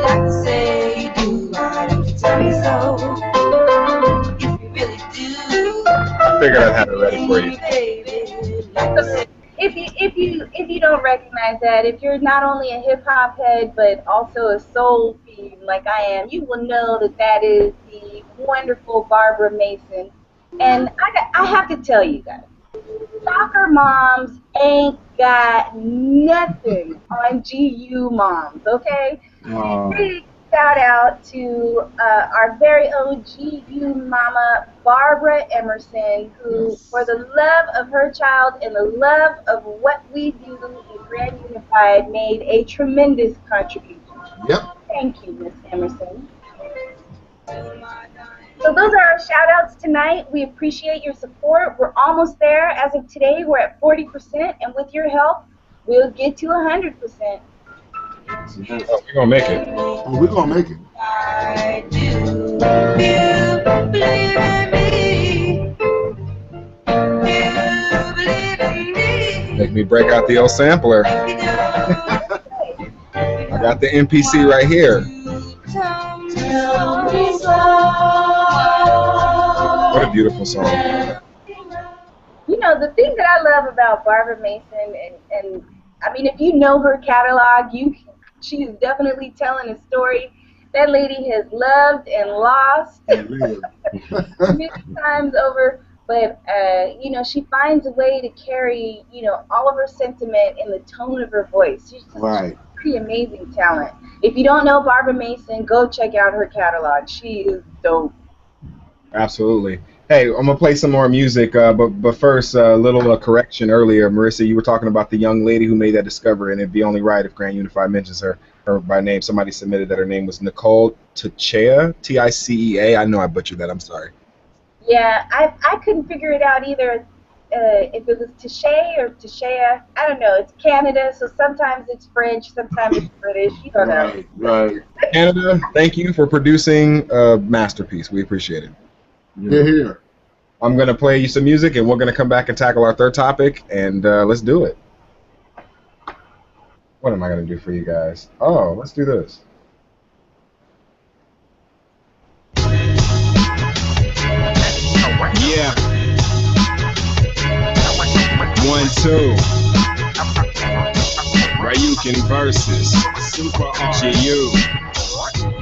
like to say you do, why don't you tell me so? If you really do, I figured I'd have it ready for you. baby, like to say. If you don't recognize that, if you're not only a hip hop head but also a soul fiend like I am, you will know that that is the wonderful Barbara Mason. And I have to tell you guys, soccer moms ain't got nothing on GU moms, okay? Big shout out to our very own GU mama, Barbara Emerson, who, for the love of her child and the love of what we do in Grand Unified, made a tremendous contribution. Yep. Thank you, Miss Emerson. So those are our shout-outs tonight. We appreciate your support. We're almost there. As of today, we're at 40%, and with your help, we'll get to 100%. Oh, we're going to make it. Oh, we're going to make it. I do. You believe in me. You believe in me. Make me break out the old sampler. You do. I got the MPC right here. You song. What a beautiful song. You know, the thing that I love about Barbara Mason, and I mean, if you know her catalog, she's definitely telling a story. That lady has loved and lost many times over, but you know, she finds a way to carry, you know, all of her sentiment in the tone of her voice. She's just pretty amazing talent. If you don't know Barbara Mason, go check out her catalog. She is dope. Absolutely. Hey, I'm gonna play some more music, but first, a little correction earlier. Marissa, you were talking about the young lady who made that discovery, and it'd be only right if Grand Unified mentions her by name. Somebody submitted that her name was Nicole Ticea, Ticea. I know I butchered that. I'm sorry. Yeah, I couldn't figure it out either. If it was Ticea or Ticea, I don't know. It's Canada, so sometimes it's French, sometimes it's British. You don't know. Right. Canada, thank you for producing a masterpiece. We appreciate it. Here. I'm going to play you some music, and we're going to come back and tackle our third topic, and let's do it. What am I going to do for you guys? Oh, let's do this. Yeah. 1, 2. Ryukin versus Super GU.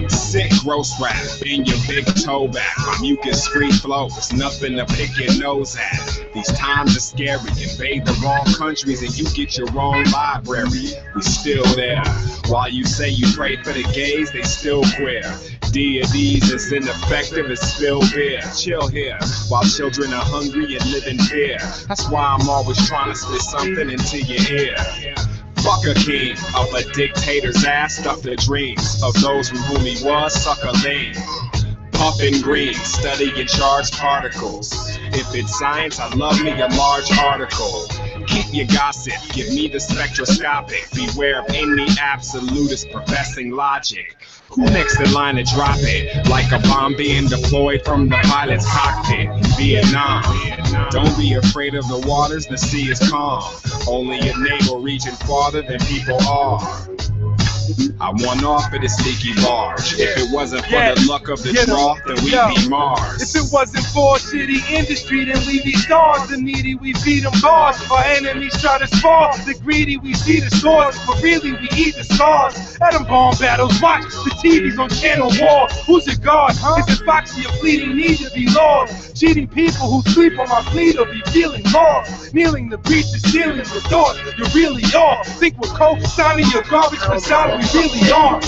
Sick gross rap in your big toe back. My mucus free flows, nothing to pick your nose at. These times are scary. Invade the wrong countries and you get your own library. We still there. While you say you pray for the gays, they still queer. Deities is ineffective as spilled beer. Chill here while children are hungry and live in fear. That's why I'm always trying to spit something into your ear. Fuck a king of a dictator's ass, stuck the dreams of those from whom he was, sucker lame. Puffin' green, studying charged particles. If it's science, I love me a large article. Keep your gossip, give me the spectroscopic. Beware of any absolutist professing logic. Who next in line to drop it? Like a bomb being deployed from the pilot's cockpit. Vietnam. Don't be afraid of the waters, the sea is calm. Only a naval region farther than people are. I won off at a sneaky barge. If it wasn't for the luck of the draw, then we'd be Mars. If it wasn't for shitty industry, then we'd be stars. The needy, we feed them bars. Our enemies try to spar. The greedy, we see the swords. But really, we eat the scars. Atom bomb battles, watch the TVs on Channel War. Who's your guard? Is it Foxy or fleeting need to be lost? Cheating people who sleep on my fleet will be feeling lost. Kneeling to breach the ceiling with thoughts you really are. Think we're cold, signing your garbage, but solid we really are.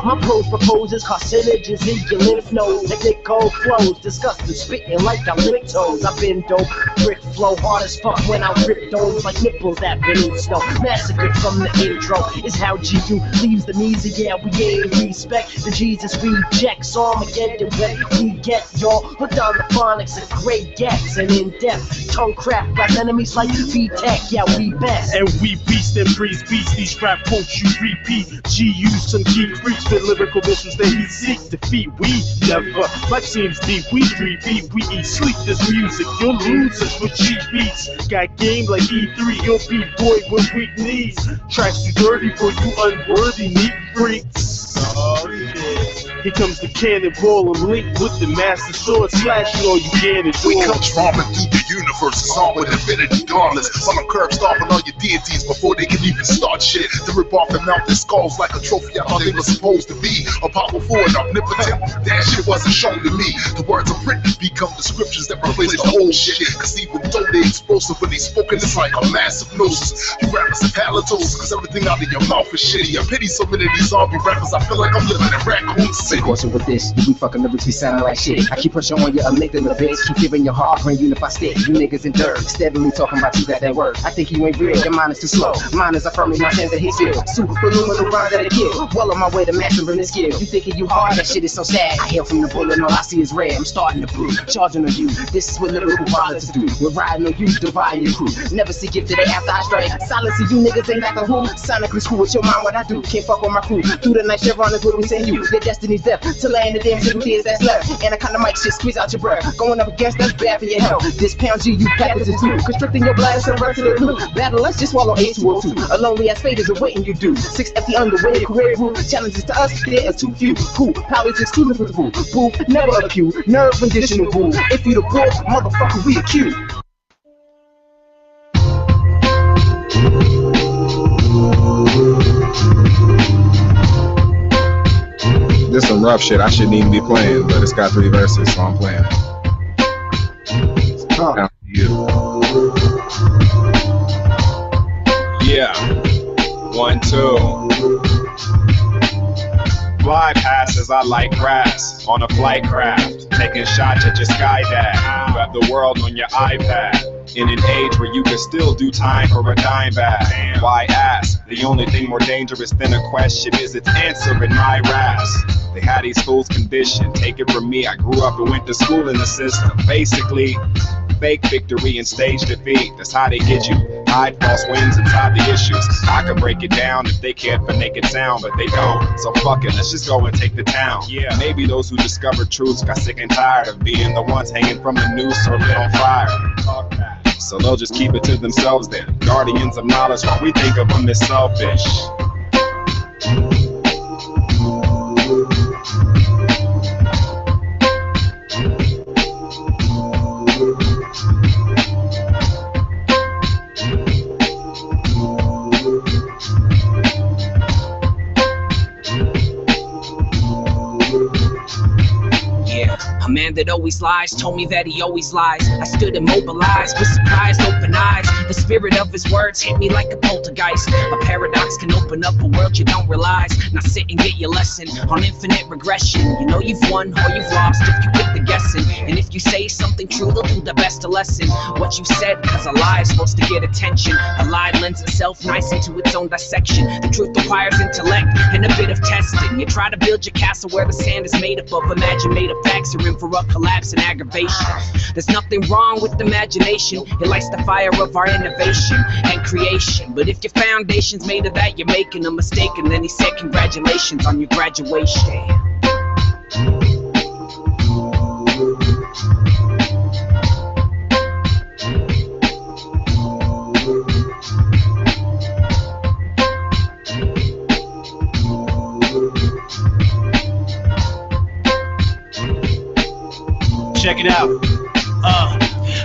My pros proposes carcinogens in your lymph nodes. Technical flows, disgusting, spitting like I lick toes. I've been dope, brick flow, hard as fuck when I rip those like nipples that beneath snow. Massacred from the intro is how GU leaves the knees. Yeah, we ain't respect the Jesus rejects Armageddon when we get y'all hooked on the phonics of great gets and in depth tongue craft like enemies like V-Tech. Yeah, we best. And we beast and breeze beats. These rap quotes you repeat. GU some key freaks with lyrical missiles that he seeks defeat. We never. Life seems deep. We 3B. We eat sleep. This music. You'll lose us with cheap beats. Got game like E3. You'll be boy with weak knees. Tracks too dirty for you unworthy neat freaks. Oh shit. Here comes the cannonball and Link with the master sword slashing all you can and We come tromping through the universe, it's all with infinity dauntless. While I'm curb stomping all your deities before they can even start shit. To rip off their mouth their skulls like a trophy I thought they were supposed to be. A powerful and omnipotent, that shit wasn't shown to me. The words of written become descriptions that replace the old shit. Cause even though they explosive when they spoken, it's like a massive gnosis. You rappers have halitosis, cause everything out of your mouth is shitty. I pity so many of these zombie rappers, I feel like I'm living in Raccoon City. Coursing with this, you fucking lyrics be sounding like shit. I keep pushing on your amygdala, bitch. Keep giving your heart, Grand Unified stick. You niggas in dirt, steadily talking about you that word. I think you ain't real, your mind is too slow. Mine is affirming my sense that his skill. Super phenomenal rhyme that I kill. Well on my way to mastering this skill. You thinking you hard, that shit is so sad. I hail from the bullet and all I see is red. I'm starting to brew, charging on you. This is what lyrical violence do. We're riding on you divide your crew. Never see gifted they after I strike. Silence you niggas ain't like a who. Sonically screw with your mind what I do. Can't fuck with my crew. Through the night Chevron is where we send you. Your destiny's death to land the damn 7 years that's left. And I kinda might shit squeeze out your breath. Going up against that's bad for your health. This pound G you pack this into. Constricting your bladder so right to the blue. Battle let's just swallow A202. A lonely ass fate is awaiting you do. 6 FT underway career group. Challenges to us, there are too few. Who? Powers exclusive with the fool. Boo, never a cue. Nerve conditional boo. If you the bull, motherfucker, we a cue. This some rough shit. I shouldn't even be playing, but it's got 3 verses, so I'm playing. Down to you. Yeah. 1, 2. Fly passes, I like grass on a flight craft, taking shots at your sky dad. You have the world on your iPad. In an age where you can still do time for a dime bag. Why ask? The only thing more dangerous than a question is its answer in my rasp. They had these fools conditioned. Take it from me, I grew up and went to school in the system. Basically, fake victory and stage defeat. That's how they get you. Hide false wins and hide the issues. I can break it down if they can't for naked sound, but they don't. So fuck it, let's just go and take the town. Yeah, maybe those who discovered truths got sick and tired of being the ones hanging from the noose or lit on fire. Fuck that. So they'll just keep it to themselves then. Guardians of knowledge while we think of them as selfish. A man that always lies told me that he always lies. I stood immobilized with surprised open eyes. The spirit of his words hit me like a poltergeist. A paradox can open up a world you don't realize. Now sit and get your lesson on infinite regression. You know you've won or you've lost if you quit the guessing. And if you say something true, they'll do their best to lessen what you said, cause a lie is supposed to get attention. A lie lends itself nice into its own dissection. The truth requires intellect and a bit of testing. You try to build your castle where the sand is made up of. Imagine made of facts are in for a collapse and aggravation. There's nothing wrong with imagination. It lights the fire of our innovation and creation. But if your foundation's made of that, you're making a mistake. And then he said congratulations on your graduation. Check it out.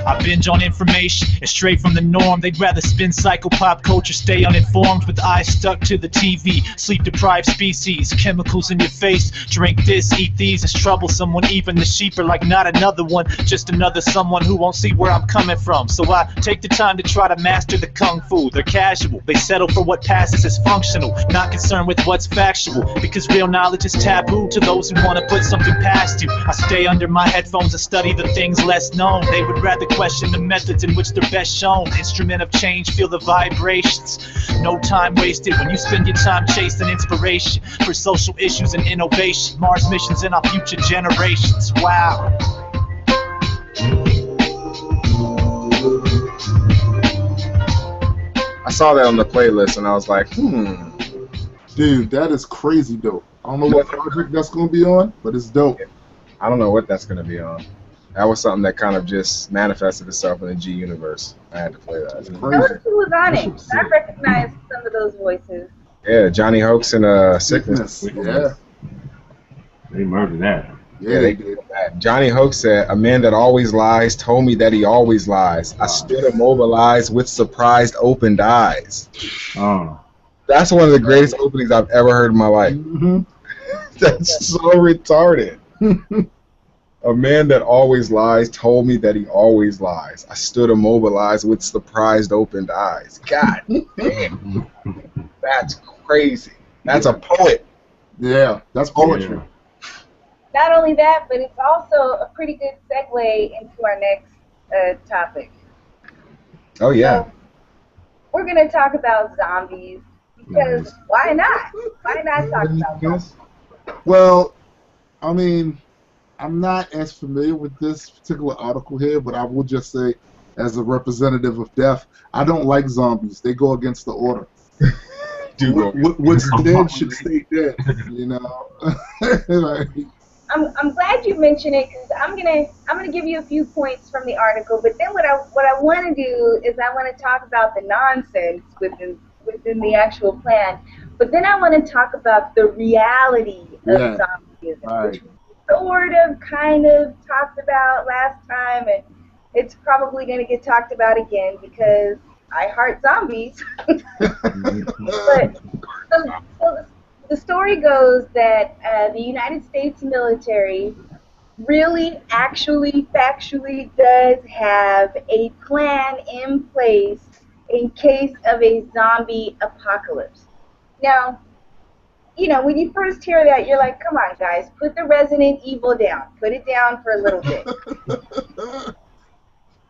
I binge on information, it's straight from the norm. They'd rather spin psycho-pop culture, stay uninformed with eyes stuck to the TV. Sleep-deprived species, chemicals in your face. Drink this, eat these, it's troublesome when even the sheep are like not another one, just another someone who won't see where I'm coming from. So I take the time to try to master the kung fu. They're casual, they settle for what passes as functional, not concerned with what's factual, because real knowledge is taboo to those who want to put something past you. I stay under my headphones and study the things less known. They would rather question the methods in which they're best shown. Instrument of change, feel the vibrations. No time wasted when you spend your time chasing inspiration for social issues and innovation. Mars missions in our future generations. Wow. I saw that on the playlist and I was like, Dude, that is crazy dope. I don't know what project that's going to be on, but it's dope. I don't know what that's going to be on. That was something that kind of just manifested itself in the G universe. I had to play that. Who was on it? I recognized some of those voices. Yeah, Johnny Hoax and Sickness. Yeah. They murdered that. Yeah, they did that. Johnny Hoax said, "A man that always lies told me that he always lies. I stood immobilized with surprised opened eyes." Oh. That's one of the greatest openings I've ever heard in my life. Mm-hmm. That's so retarded. A man that always lies told me that he always lies. I stood immobilized with surprised opened eyes. God damn. That's crazy. That's a poet. Yeah, that's poetry. Not only that, but it's also a pretty good segue into our next topic. Oh, yeah. So, we're going to talk about zombies because why not? Why not talk about zombies? Well, I mean, I'm not as familiar with this particular article here, but I will just say as a representative of death. I don't like zombies. They go against the order. What's dead should stay dead. You know. Like, I'm glad you mentioned it because I'm gonna give you a few points from the article. But then what I want to do is I want to talk about the nonsense within the actual plan. But then I want to talk about the reality of zombieism, which we sort of, kind of talked about last time, and it's probably going to get talked about again because I heart zombies. But so the story goes that the United States military really, actually, factually does have a plan in place in case of a zombie apocalypse. Now, you know, when you first hear that, you're like, come on, guys, put the Resident Evil down. Put it down for a little bit.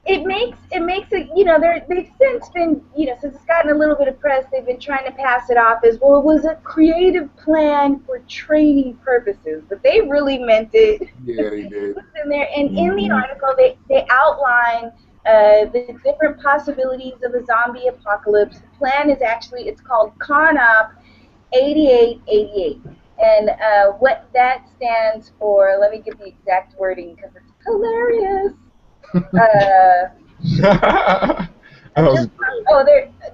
It makes it, you know, they've since been, you know, since it's gotten a little bit of press, they've been trying to pass it off as, well, it was a creative plan for training purposes. But they really meant it. Yeah, they did. In there. And in the article, they outline the different possibilities of a zombie apocalypse. The plan is actually, it's called CONOP 8888. And what that stands for, let me get the exact wording because it's hilarious.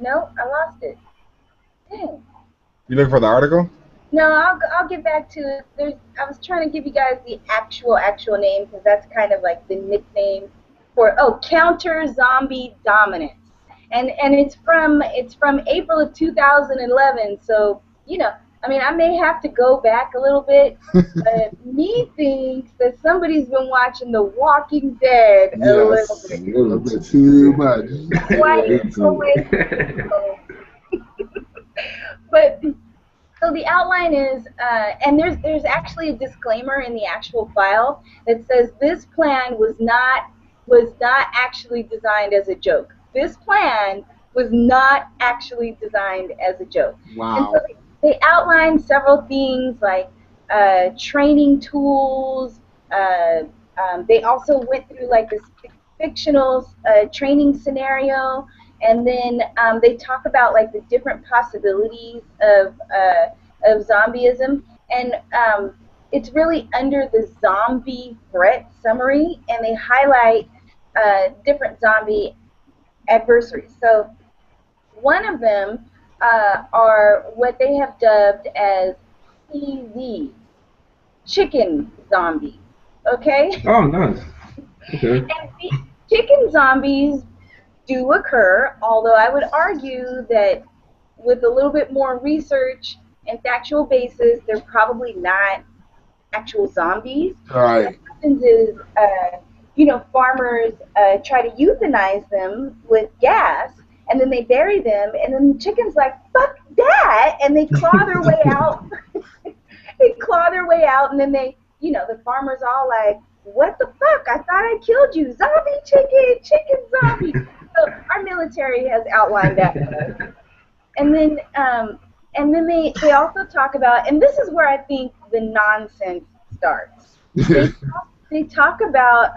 No, I lost it. Dang. You looking for the article? No, I'll get back to it. I was trying to give you guys the actual name because that's kind of like the nickname for Counter Zombie Dominance, and it's from April of 2011. So you know, I mean, I may have to go back a little bit, but me thinks that somebody's been watching The Walking Dead a little bit too much. But so the outline is, and there's actually a disclaimer in the actual file that says this plan was not actually designed as a joke. This plan was not actually designed as a joke. Wow. And so they outlined several things like training tools. They also went through like this fictional training scenario, and then they talk about like the different possibilities of zombieism, and it's really under the zombie threat summary, and they highlight different zombie adversaries. So one of them are what they have dubbed as CZs, chicken zombies. Okay? Oh, nice. Okay. And chicken zombies do occur, although I would argue that with a little bit more research and factual basis, they're probably not actual zombies. All right. What happens is, you know, farmers try to euthanize them with gas, and then they bury them, and then the chicken's like, fuck that, and they claw their way out. They claw their way out, and then they, you know, the farmer's all like, what the fuck? I thought I killed you. Zombie chicken zombie. So our military has outlined that. And then they also talk about, and this is where I think the nonsense starts. They talk about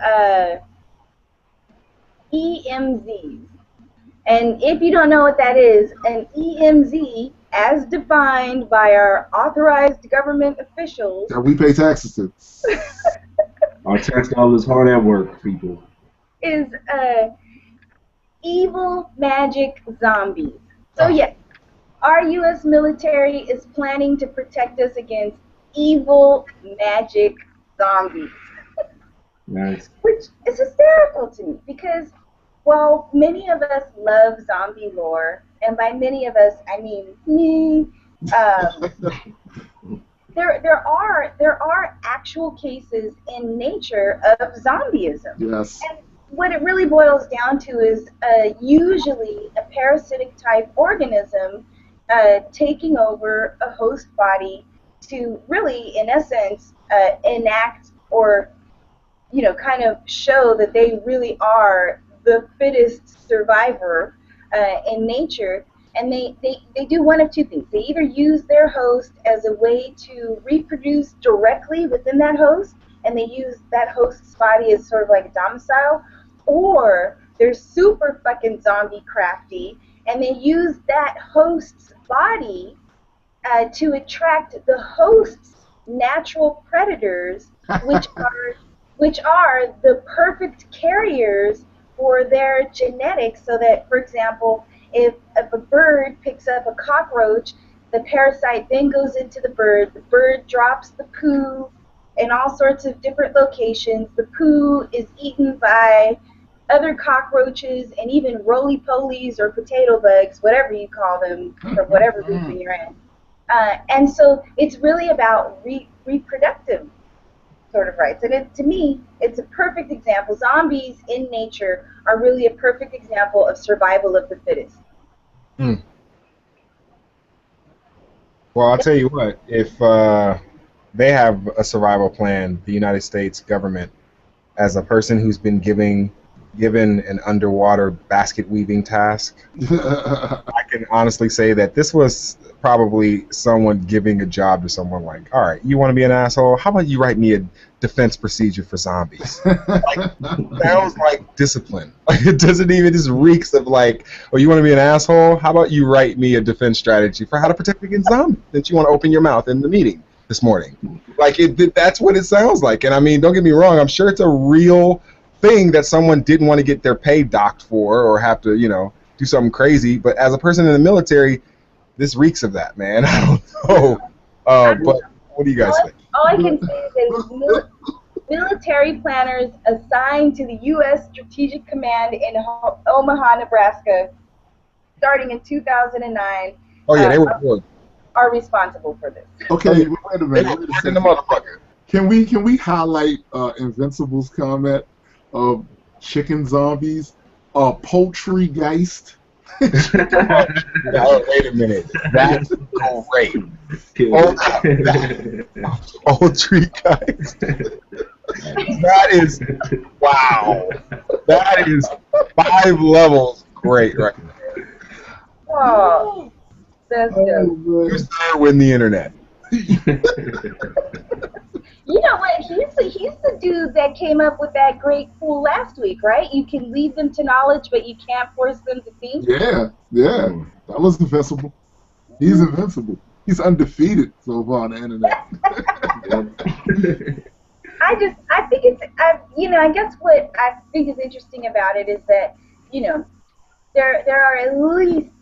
EMZs. And if you don't know what that is, an EMZ, as defined by our authorized government officials, that we pay taxes to. Our tax dollars hard at work, people. Is evil magic zombies. So yes, our U.S. military is planning to protect us against evil magic zombies. Nice. Which is hysterical to me because while many of us love zombie lore, and by many of us I mean me, there are actual cases in nature of zombieism. Yes. And what it really boils down to is usually a parasitic type organism taking over a host body to really, in essence, enact or, you know, kind of show that they really are the fittest survivor in nature. And they do one of two things. They either use their host as a way to reproduce directly within that host, and they use that host's body as sort of like a domicile, or They're super fucking zombie crafty, and they use that host's body to attract the host's natural predators, which are the perfect carriers for their genetics. So that, for example, if a bird picks up a cockroach, the parasite then goes into the bird drops the poo in all sorts of different locations. The poo is eaten by other cockroaches and even roly-polies or potato bugs, whatever you call them, for whatever reason you're in. And so it's really about reproductive sort of rights. And to me, it's a perfect example. Zombies in nature are really a perfect example of survival of the fittest. Well, I'll tell you what, if they have a survival plan, the United States government, as a person who's been given an underwater basket weaving task, I can honestly say that this was probably someone giving a job to someone like, all right, you want to be an asshole? How about you write me a defense procedure for zombies? Like, sounds like discipline. Like, it doesn't even, just reeks of like, oh, you want to be an asshole? How about you write me a defense strategy for how to protect against zombies, since you want to open your mouth in the meeting this morning? Like, that's what it sounds like. And I mean, don't get me wrong, I'm sure it's a real thing that someone didn't want to get their pay docked for or have to, do something crazy. But as a person in the military, this reeks of that, man. I don't know. But what do you guys think? All I can say is that military planners assigned to the U.S. Strategic Command in Omaha, Nebraska, starting in 2009, oh yeah, they were good, are responsible for this. Okay, wait a minute. Can we highlight Invincible's comment of chicken zombies? Poultrygeist. Oh, wait a minute. That's great. Poultrygeist. That is, wow. That is 5 levels great right there. Oh, that's good. You sir win the internet. You know what? He's the dude that came up with that great tool last week, right? You can lead them to knowledge, but you can't force them to think. Yeah. That was invincible. He's invincible. He's undefeated so far on the internet. I guess what I think is interesting about it is that, there are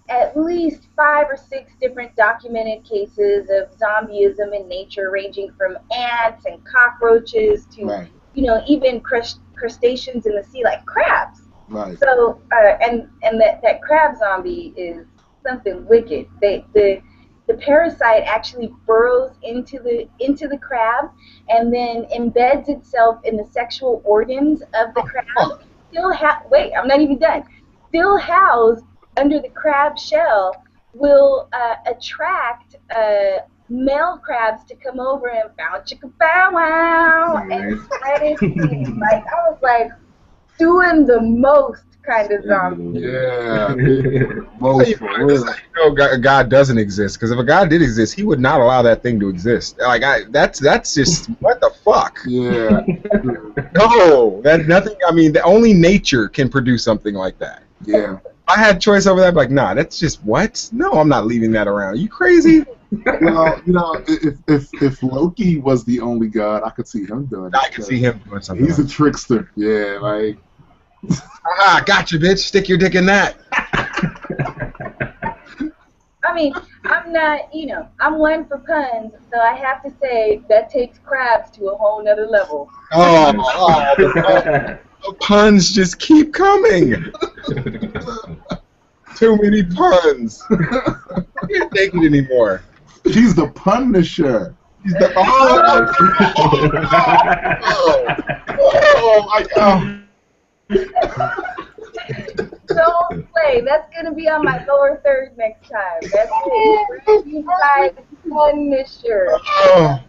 at least 5 or 6 different documented cases of zombieism in nature, ranging from ants and cockroaches to, even crustaceans in the sea, like crabs. Right. So, and that crab zombie is something wicked. The parasite actually burrows into the crab and then embeds itself in the sexual organs of the crab. Wait, I'm not even done. Still housed under the crab shell, will attract male crabs to come over and bow chicka bow wow and spread his seeds. Like, I was like, doing the most kind of zombie. Yeah. Most for real. God doesn't exist, because if a God did exist, he would not allow that thing to exist. Like, that's just what the fuck. Yeah. No, that nothing. I mean, only nature can produce something like that. Yeah. I had choice over that, I'd be like, nah, that's just what? No, I'm not leaving that around. Are you crazy? Well, if Loki was the only god, I could see him doing it. I could see him doing something. He's a trickster. Yeah, like. Gotcha, bitch. Stick your dick in that. I mean, I'm not, I'm one for puns, so I have to say that takes crabs to a whole nother level. The puns just keep coming. Too many puns. I can't take it anymore. He's the Punisher. He's the oh my god. Don't play. That's gonna be on my lower third next time. That's it. You guys Punisher. Oh,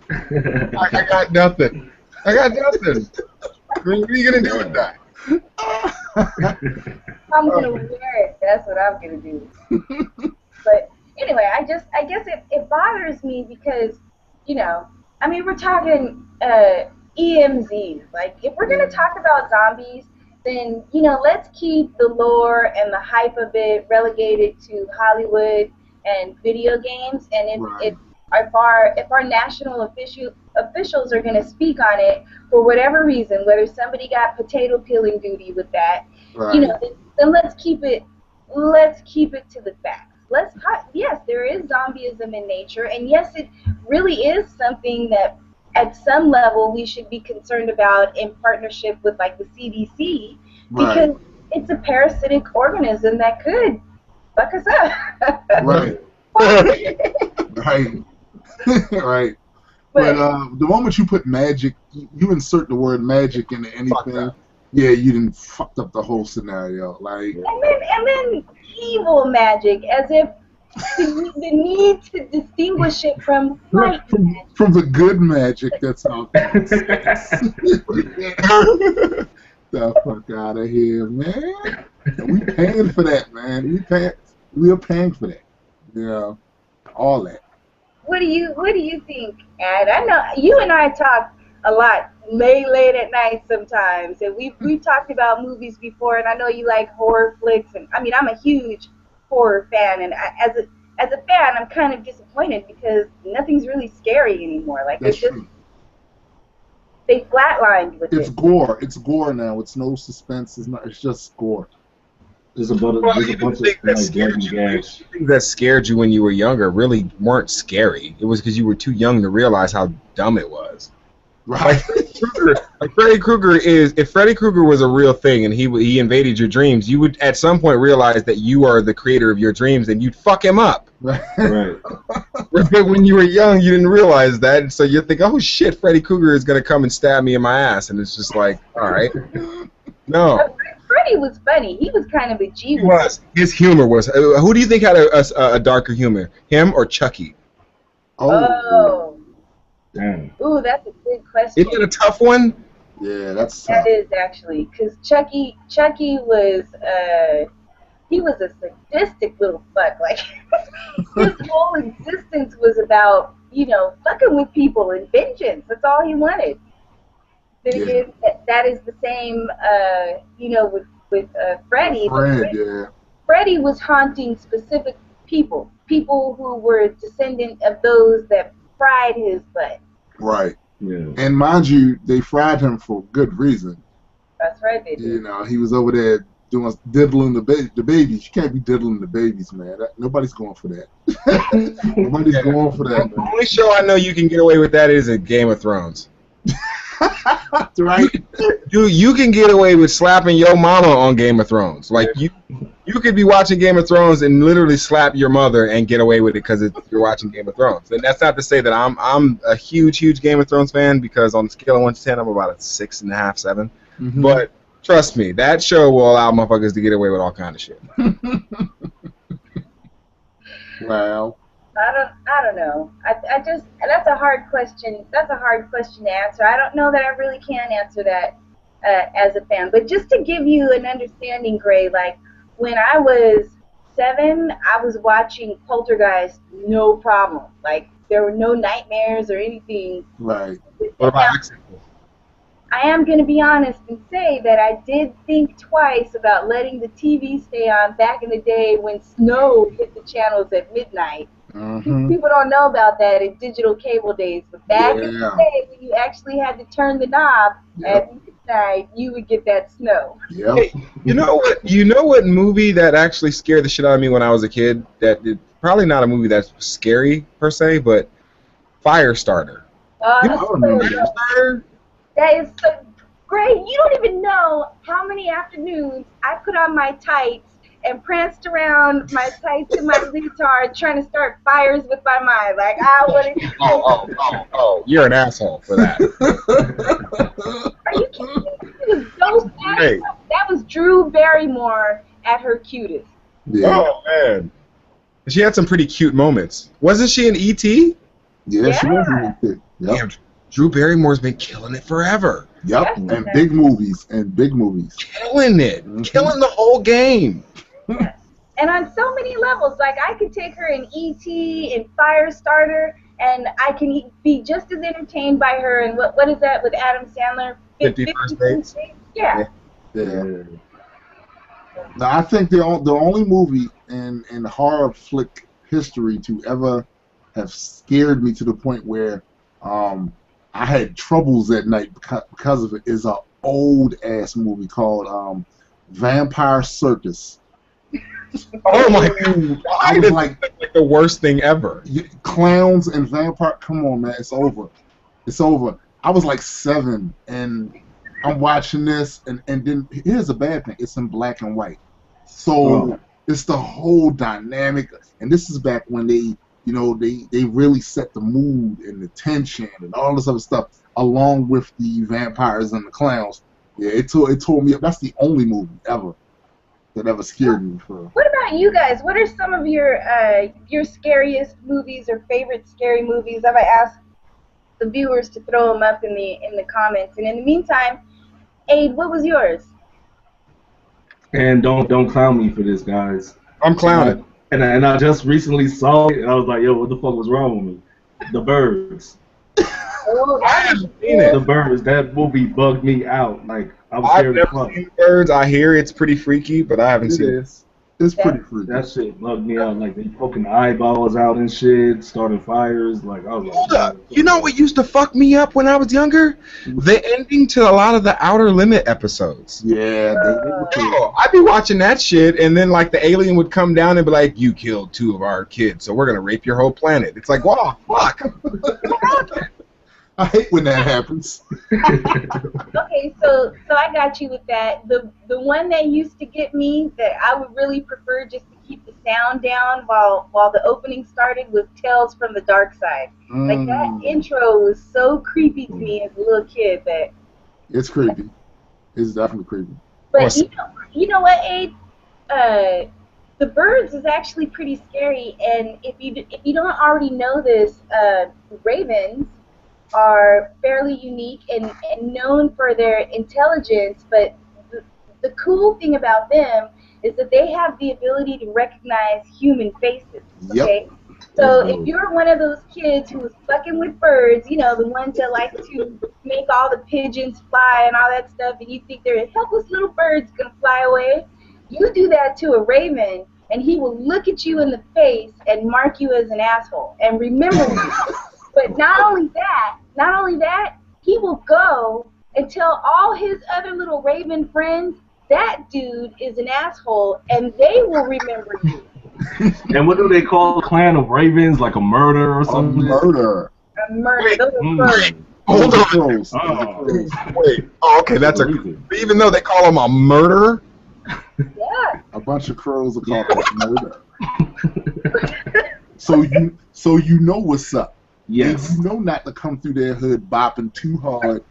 I got nothing. What are you gonna do with that? I'm gonna wear it. That's what I'm gonna do. But anyway, I guess it bothers me because, we're talking EMZs. Like, if we're gonna talk about zombies, then, you know, let's keep the lore and the hype of it relegated to Hollywood and video games. And if our national officials are going to speak on it for whatever reason, whether somebody got potato peeling duty with that, you know, then let's keep it to the facts. Yes, there is zombieism in nature, and yes, it really is something that at some level we should be concerned about in partnership with like the CDC, because it's a parasitic organism that could fuck us up. Right. Right. But the moment you put magic, you insert the word magic into anything, yeah, you didn't fucked up the whole scenario. Like, and then evil magic, as if the need to distinguish it from white magic. From the good magic that's out there. The fuck out of here, man. We paying for that, man. We are paying for that. You know, all that. What do you think, Ad? I know you and I talk a lot late at night sometimes, and we've talked about movies before, and I know you like horror flicks, and I mean I'm a huge horror fan, and as a fan I'm kind of disappointed because nothing's really scary anymore. Like That's just true. They flatlined with It's it. gore. It's gore now. It's no suspense. It's just gore. There's a bunch of things that scared you when you were younger really weren't scary. It was because you were too young to realize how dumb it was. Right. Like Freddy Krueger if Freddy Krueger was a real thing and he invaded your dreams, you would at some point realize that you are the creator of your dreams and you'd fuck him up. Right. But when you were young, you didn't realize that, and so you think, oh shit, Freddy Krueger is gonna come and stab me in my ass, and it's just like, all right, no. Freddy was funny. He was kind of a G. He was. His humor was. Who do you think had a darker humor, him or Chucky? Oh. Damn. Ooh, that's a good question. Isn't it a tough one? Yeah, that's. That is actually, because Chucky was he was a sadistic little fuck. Like his whole existence was about, you know, fucking with people and vengeance. That's all he wanted. Then again, that is the same, you know, with Freddy. Freddy was haunting specific people who were descendant of those that fried his butt. Right. Yeah. And mind you, they fried him for good reason. That's right, they did. You know, he was over there diddling the babies. You can't be diddling the babies, man. Nobody's going for that. Nobody's going for that. The only show I know you can get away with that is a Game of Thrones. Right. You can get away with slapping your mama on Game of Thrones. Like you could be watching Game of Thrones and literally slap your mother and get away with it because you're watching Game of Thrones. And that's not to say that I'm a huge Game of Thrones fan, because on the scale of 1 to 10, I'm about a 6.5, 7. Mm-hmm. But trust me, that show will allow motherfuckers to get away with all kind of shit. Wow. I don't know. I just, that's a hard question. That's a hard question to answer. I don't know that I really can answer that as a fan. But just to give you an understanding, Gray, like when I was 7, I was watching Poltergeist, no problem. Like there were no nightmares or anything. Right. What about Exorcist? I am going to be honest and say that I did think twice about letting the TV stay on back in the day when snow hit the channels at midnight. Mm-hmm. People don't know about that in digital cable days, but back in the day when you actually had to turn the knob at midnight, you would get that snow. Yep. Hey, you know what movie that actually scared the shit out of me when I was a kid? Probably not a movie that's scary per se, but Firestarter. Firestarter? That is so great. You don't even know how many afternoons I put on my tights and pranced around my tights and my leotard trying to start fires with my mind. Like, I want to... Oh, you're an asshole for that. Are you kidding me? It was so sad. That was Drew Barrymore at her cutest. Yeah. Oh, man. She had some pretty cute moments. Wasn't she in E.T.? Yeah, she was in E.T. Yep. Damn, Drew Barrymore's been killing it forever. Yep, and big movies. Killing it. Mm-hmm. Killing the whole game. And on so many levels, like I could take her in E.T., in Firestarter, and I can be just as entertained by her. And what is that with Adam Sandler? 50 First Dates. Yeah. Yeah. Now, I think the only movie in horror flick history to ever have scared me to the point where I had troubles at night because of it is an old ass movie called Vampire Circus. Oh my god! I was like the worst thing ever. Clowns and vampire. Come on, man, it's over. It's over. I was like 7, and I'm watching this, and then here's a bad thing. It's in black and white, so it's the whole dynamic. And this is back when they really set the mood and the tension and all this other stuff, along with the vampires and the clowns. Yeah, it tore me up. That's the only movie ever that ever scared me. What about you guys? What are some of your scariest movies or favorite scary movies? I've asked the viewers to throw them up in the comments. And in the meantime, Aid, what was yours? And don't clown me for this, guys. I'm clowning. And I just recently saw it, and I was like, yo, what the fuck was wrong with me? The Birds. Oh, The Birds. That movie bugged me out. Like, I was I've scared as never fuck. seen Birds. I hear it's pretty freaky, but I haven't seen it. It's pretty freaky. That shit bugged me out. Like, they poking eyeballs out and shit, starting fires. Like, I was like, Hold up. You know what used to fuck me up when I was younger? The ending to a lot of the Outer Limit episodes. Yeah, I'd be watching that shit, and then like the alien would come down and be like, "You killed 2 of our kids, so we're gonna rape your whole planet." It's like, wow, fuck. I hate when that happens. Okay, so I got you with that. The one that used to get me that I would really prefer just to keep the sound down while the opening started was Tales from the Dark Side. Like that intro was so creepy to me as a little kid that. It's creepy. It's definitely creepy. But you know what, Abe? The Birds is actually pretty scary, and if you don't already know this, ravens are fairly unique and known for their intelligence, but the cool thing about them is that they have the ability to recognize human faces, okay? Yep. So if you're one of those kids who is fucking with birds, you know, the ones that like to make all the pigeons fly and all that stuff, and you think they're helpless little birds gonna fly away, you do that to a raven, and he will look at you in the face and mark you as an asshole and remember you. But not only that, he will go and tell all his other little raven friends that dude is an asshole, and they will remember you. And what do they call a clan of ravens? Like a murder or something? A murder. A murder. Those are birds. Hold on. Wait. Oh, okay. That's even though they call him a murderer. Yeah. A bunch of crows are called a murder. So you know what's up. Yes. And you know not to come through their hood bopping too hard.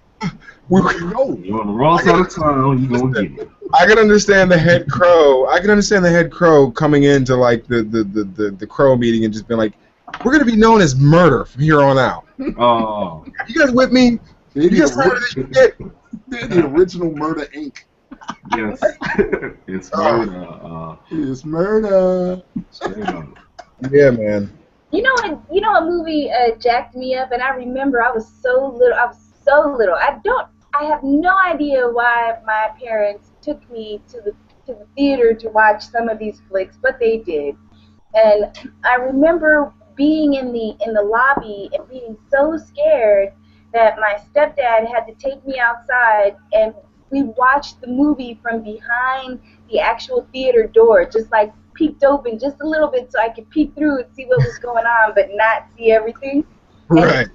You're on the wrong side of town, you're going to get it. I can understand the head crow. I can understand the head crow coming into like the crow meeting and just being like, "We're gonna be known as murder from here on out." Oh, you guys with me? You guys heard of this shit? They're the original Murder Inc. Yes, it's murder. It's murder. Yeah, man. You know a movie jacked me up, and I remember I was so little. I have no idea why my parents took me to the theater to watch some of these flicks, but they did. And I remember being in the lobby and being so scared that my stepdad had to take me outside, and we watched the movie from behind the actual theater door, just like peeked open just a little bit so I could peek through and see what was going on, but not see everything. Right.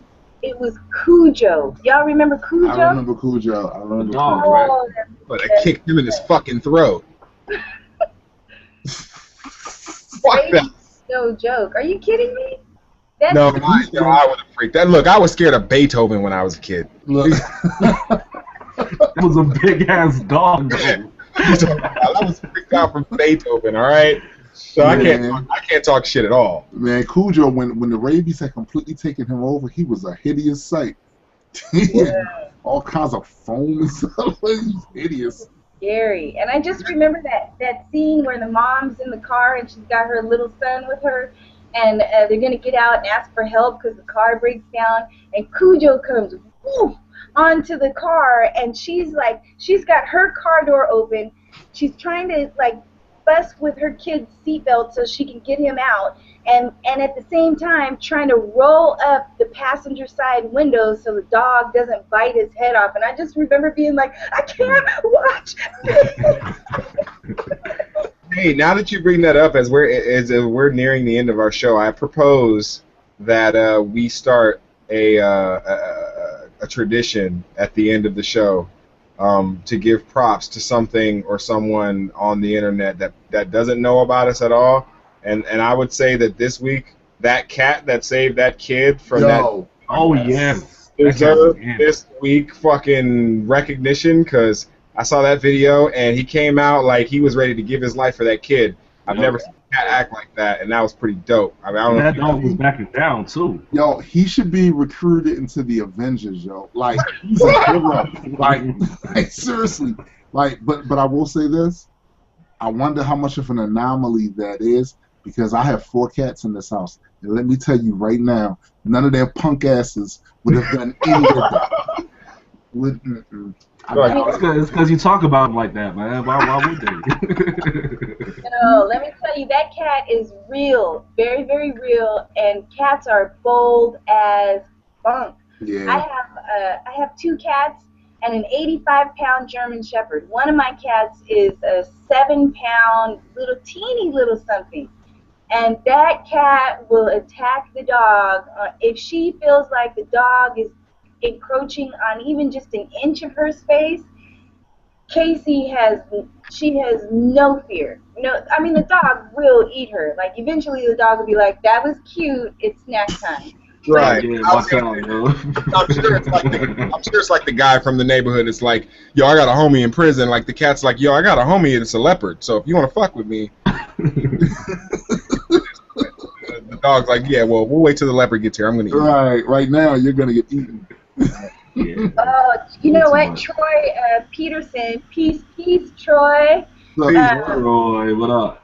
It was Cujo. Y'all remember Cujo? I remember Cujo. I remember Cujo. Oh, but I kicked him in his fucking throat. Fuck that. No joke. Are you kidding me? No, I would have freaked that. Look, I was scared of Beethoven when I was a kid. Look. It was a big ass dog. I was freaked out from Beethoven. All right, so I can't talk shit at all. Man, Cujo, when the rabies had completely taken him over, he was a hideous sight. All kinds of foam and stuff. It was hideous. Scary. And I just remember that scene where the mom's in the car and she's got her little son with her, and they're gonna get out and ask for help because the car breaks down, and Cujo comes woof, onto the car, and she's got her car door open. She's trying to like fuss with her kid's seatbelt so she can get him out, and at the same time trying to roll up the passenger side window so the dog doesn't bite his head off. And I just remember being like, I can't watch this. Hey, now that you bring that up, as we're nearing the end of our show, I propose that we start a tradition at the end of the show to give props to something or someone on the internet that doesn't know about us at all. And I would say that this week, that cat that saved that kid from that. Oh yes. Deserved this week fucking recognition, because I saw that video and he came out like he was ready to give his life for that kid. I've never seen a cat act like that, and that was pretty dope. I mean, I don't know. That dog was backing down too. Yo, he should be recruited into the Avengers, yo. Like, he's a hero. like seriously. Like, but I will say this. I wonder how much of an anomaly that is, because I have 4 cats in this house. And let me tell you right now, none of their punk asses would have done any of that. It's because you talk about them like that, man. Why would they? No, let me tell you, that cat is real, very, very real, and cats are bold as funk. Yeah. I have 2 cats and an 85-pound German Shepherd. One of my cats is a 7-pound teeny little something. And that cat will attack the dog if she feels like the dog is encroaching on even just an inch of her space. Casey has no fear. No, I mean, the dog will eat her. Like, eventually the dog will be like, that was cute, it's snack time. Right. Yeah, I'm sure it's like the guy from the neighborhood. It's like, yo, I got a homie in prison. Like, the cat's like, yo, I got a homie and it's a leopard. So if you want to fuck with me, the dog's like, yeah, well, we'll wait till the leopard gets here. I'm gonna eat. Right now you're gonna get eaten. Oh, you know what, Troy Peterson, peace, Troy. Troy, what up?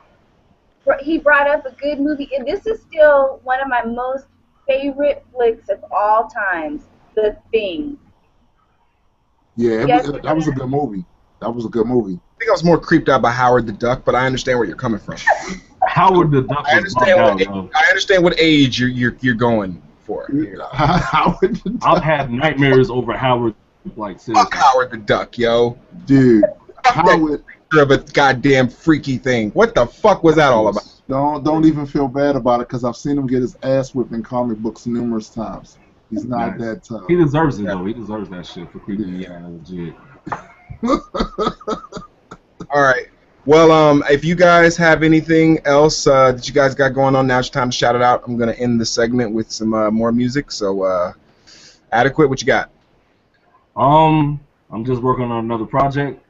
He brought up a good movie, and this is still one of my most favorite flicks of all times, The Thing. Yeah, that was a good movie. That was a good movie. I think I was more creeped out by Howard the Duck, but I understand where you're coming from. Howard the Duck. I understand what age you're going for. Howard the Duck. I've had nightmares over Howard. Like, seriously. Fuck Howard the Duck, yo. Dude, Howard. Of a goddamn freaky thing. What the fuck was that all about? Don't even feel bad about it, because I've seen him get his ass whipped in comic books numerous times. He's not that tough. He deserves it though. He deserves that shit for creeping me out. Legit. All right. Well, if you guys have anything else that you guys got going on, now's your time to shout it out. I'm gonna end the segment with some more music. So, Adequate, what you got? I'm just working on another project,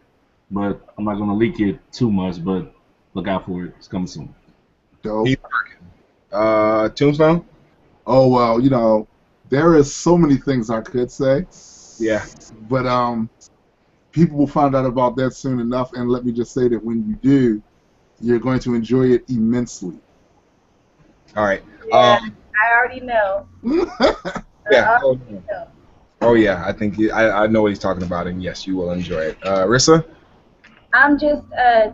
but I'm not gonna leak it too much. But look out for it. It's coming soon. Dope. Tombstone? Oh, well, you know, there is so many things I could say. Yeah. But people will find out about that soon enough, and let me just say that when you do, you're going to enjoy it immensely. All right. Yeah, I already know. Yeah. Oh yeah, I think I know what he's talking about, and yes, you will enjoy it. Rissa? I'm just,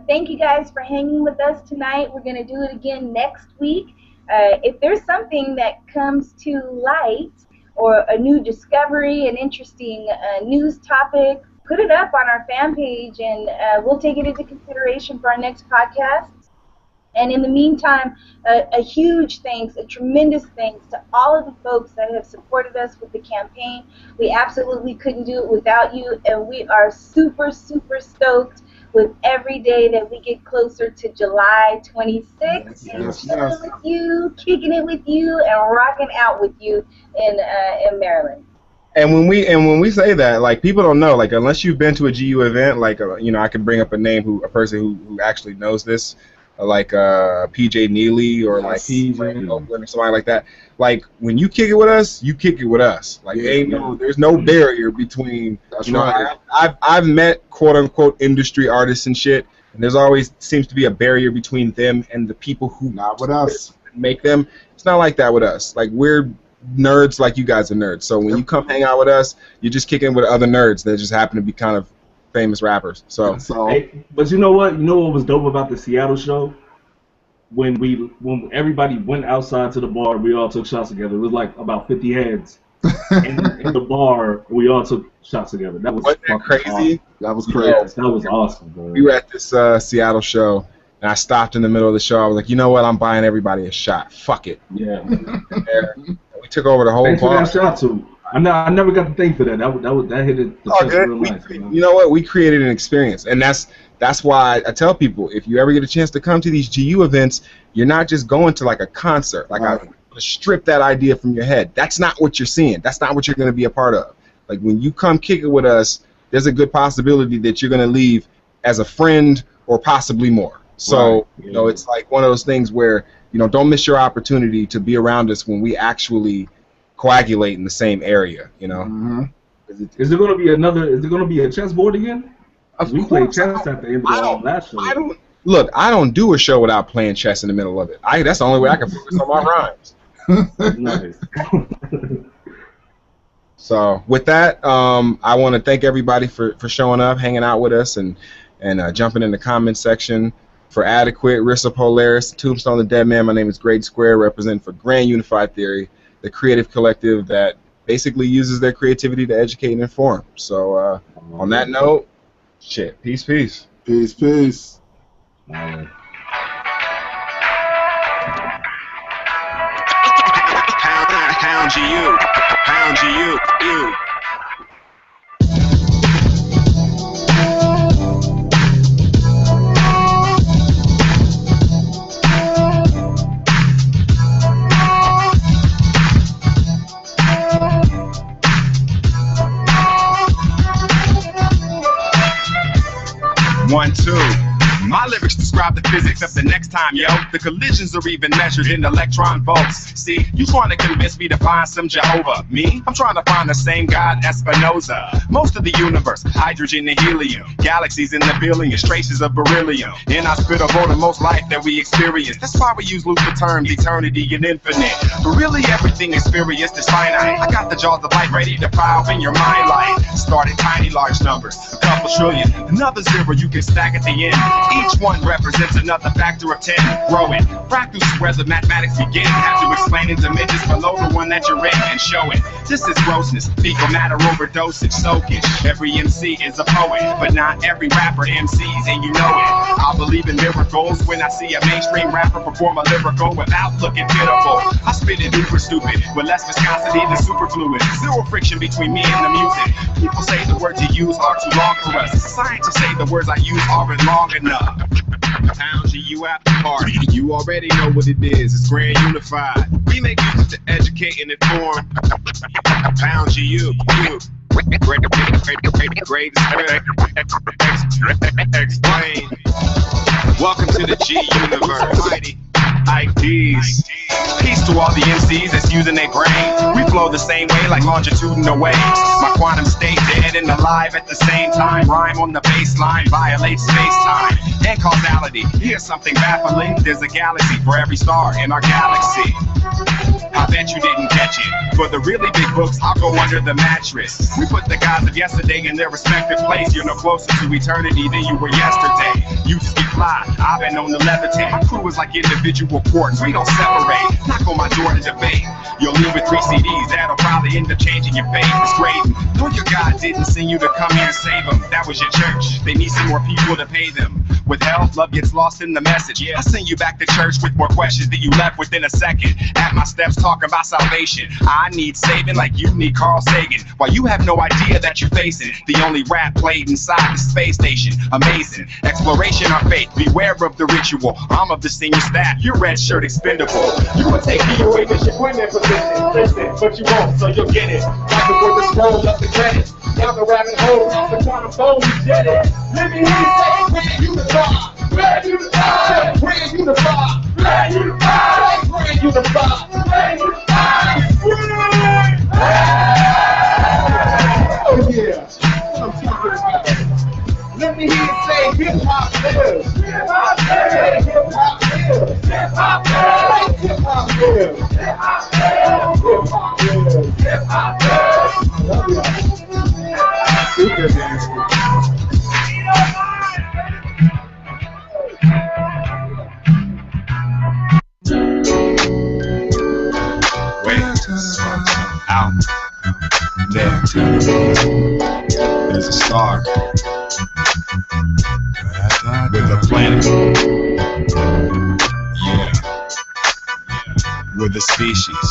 thank you guys for hanging with us tonight. We're going to do it again next week. If there's something that comes to light, or a new discovery, an interesting news topic, put it up on our fan page, and we'll take it into consideration for our next podcast. And in the meantime, a huge thanks, a tremendous thanks to all of the folks that have supported us with the campaign. We absolutely couldn't do it without you, and we are super, super stoked with every day that we get closer to July 26th, and chilling with you, kicking it with you, and rocking out with you in Maryland. And when we say that, like, people don't know, like, unless you've been to a GU event, like, you know, I can bring up a person who actually knows this, like PJ Neely or like Oakland or somebody like that. Like, when you kick it with us, you kick it with us. Like, there's no barrier between. You know, I've met quote unquote industry artists and shit, and there's always seems to be a barrier between them and the people who not with us make them. It's not like that with us. Like, we're nerds like you guys are nerds. So when you come hang out with us, you're just kicking with other nerds that just happen to be kind of famous rappers. So, hey, but you know what? You know what was dope about the Seattle show? When everybody went outside to the bar, we all took shots together. It was like about 50 heads in the bar. We all took shots together. That was crazy. Awesome. That was crazy. Yes, that was awesome, bro. We were at this Seattle show, and I stopped in the middle of the show. I was like, you know what? I'm buying everybody a shot. Fuck it. Yeah. We took over the whole Thanks bar. for that shot too. I never got to thank for that. That hit it. Real nice, you know what? We created an experience, and that's why I tell people, if you ever get a chance to come to these GU events, you're not just going to like a concert. Like, I strip that idea from your head. That's not what you're seeing. That's not what you're going to be a part of. Like, when you come kick it with us, there's a good possibility that you're going to leave as a friend or possibly more. So, you know, it's like one of those things where, you know, don't miss your opportunity to be around us when we actually coagulate in the same area, you know. Mm-hmm. Is there going to be another? Is there going to be a chessboard again? We played chess at the end of the last show. I don't do a show without playing chess in the middle of it. That's the only way I can focus on my rhymes. Nice. So with that, I want to thank everybody for showing up, hanging out with us, and jumping in the comment section. For Adequate, Rissa Polaris, Tombstone the Dead Man, my name is Grade Square, representing for Grand Unified Theory, the creative collective that basically uses their creativity to educate and inform. So on that note, shit, peace. Peace. Pound GU. 1, 2. My lyrics describe the physics of the next time, yo. The collisions are even measured in electron volts. See, you trying to convince me to find some Jehovah. Me? I'm trying to find the same God as Spinoza. Most of the universe, hydrogen and helium. Galaxies in the billions, traces of beryllium. Inhospitable to most life that we experience. That's why we use loose terms, eternity and infinite. But really everything experienced is finite. I got the jaws of light ready to fire in your mind like. Started tiny large numbers, a couple trillion. Another zero you can stack at the end. Each one represents another factor of 10. Growing. Fractal squares of mathematics begin. Have to explain in dimensions below the one that you're in and show it. This is grossness, fecal matter overdosage, soakage. Every MC is a poet, but not every rapper MCs, and you know it. I believe in miracles when I see a mainstream rapper perform a lyrical without looking pitiful. I spit it uber stupid, with less viscosity than superfluid. Zero friction between me and the music. People say the words you use are too long for us. Scientists say the words I use aren't long enough. Pound GU after party. You already know what it is. It's Grand Unified. We make music to educate and inform. Pound GU. Great explain. Welcome to the G Universe. Mighty IDs. Peace to all the MCs that's using their brain. We flow the same way like longitudinal waves. My quantum state dead and alive at the same time. Rhyme on the bass line violates space-time and causality. Here's something baffling. There's a galaxy for every star in our galaxy. I bet you didn't catch it. For the really big books, I'll go under the mattress. We put the gods of yesterday in their respective place. You're no closer to eternity than you were yesterday. You just get fly, I've been known to levitate. My crew is like individual quarters, we don't separate. Knock on my door to debate. You'll leave with 3 CDs, that'll probably end up changing your fate. It's great. No, your God didn't send you to come here and save them. That was your church. They need some more people to pay them. With help, love gets lost in the message. I send you back to church with more questions than you left within a second. At my steps talking about salvation. I need saving like you need Carl Sagan. While you have no idea that you're facing the only rap played inside the space station. Amazing. Exploration or faith. Beware of the ritual. I'm of the senior staff. Your red shirt expendable. You would take me away with your women position. Listen, but you won't, so you'll get it. Right before the scroll up the credits. Down the rabbit hole, off the quantum phone, we get it. Let me hear you say, Grand Unified. Grand Unified. Grand Unified. Grand Unified. Grand Unified. Grand Unified. Oh yeah. I'm talking about it. Let me hear you say, hip hop lives. Hip hop lives. Hip hop lives. Hip hop lives. Hip hop lives. Hip hop lives. Hip hop lives. Super nasty. Out there, there's a star with a planet. Yeah, with a species.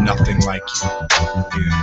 Nothing like you. Yeah.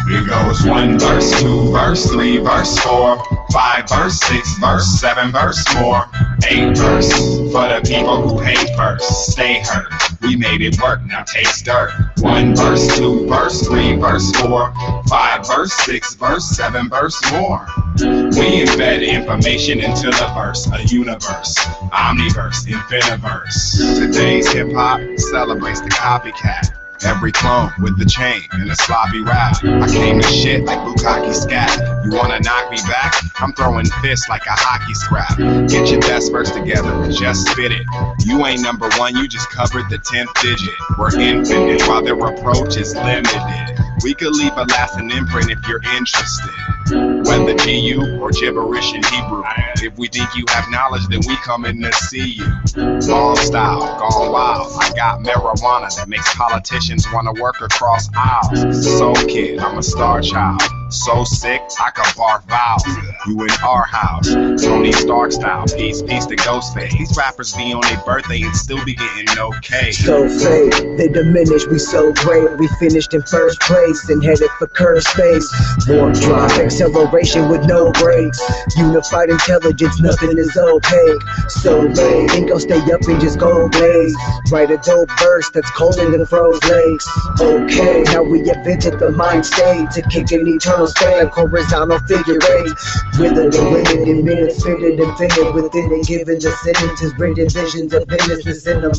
Here goes 1 verse, 2 verse, 3 verse, 4, 5 verse, 6 verse, 7 verse more, 8 verse for the people who hate verse. Stay hurt. We made it work, now taste dirt. 1 verse, 2 verse, 3 verse, 4, 5 verse, 6 verse, 7 verse more. We embed information into the verse, a universe, omniverse, infiniverse. Today's hip hop celebrates the copycat. Every clone with the chain and a sloppy rap. I came to shit like Bukkake scat. You wanna knock me back? I'm throwing fists like a hockey scrap. Get your best verse together and just spit it. You ain't number one, you just covered the 10th digit. We're infinite while their approach is limited. We could leave a lasting imprint if you're interested. Whether GU or gibberish in Hebrew. If we think you have knowledge, then we come in to see you. Long style, gone wild. I got marijuana that makes politicians wanna work across aisles. Soul kid, I'm a star child. So sick, I could barf vowels. You in our house, Tony Stark style. Peace, peace to Ghostface. These rappers be on their birthday and still be getting okay. So fake, they diminish, we so great. We finished in first place and headed for curved space. Warp drive, acceleration with no brakes. Unified intelligence, nothing is opaque. So late, think I'll stay up and just go blaze. Write a dope verse that's colder than froze lakes. Okay, now we invented the mind state to kick an eternal span, horizontal figure eight. Withered and limited in minutes, fitted and fitted within and given the sentences, written visions of business in them.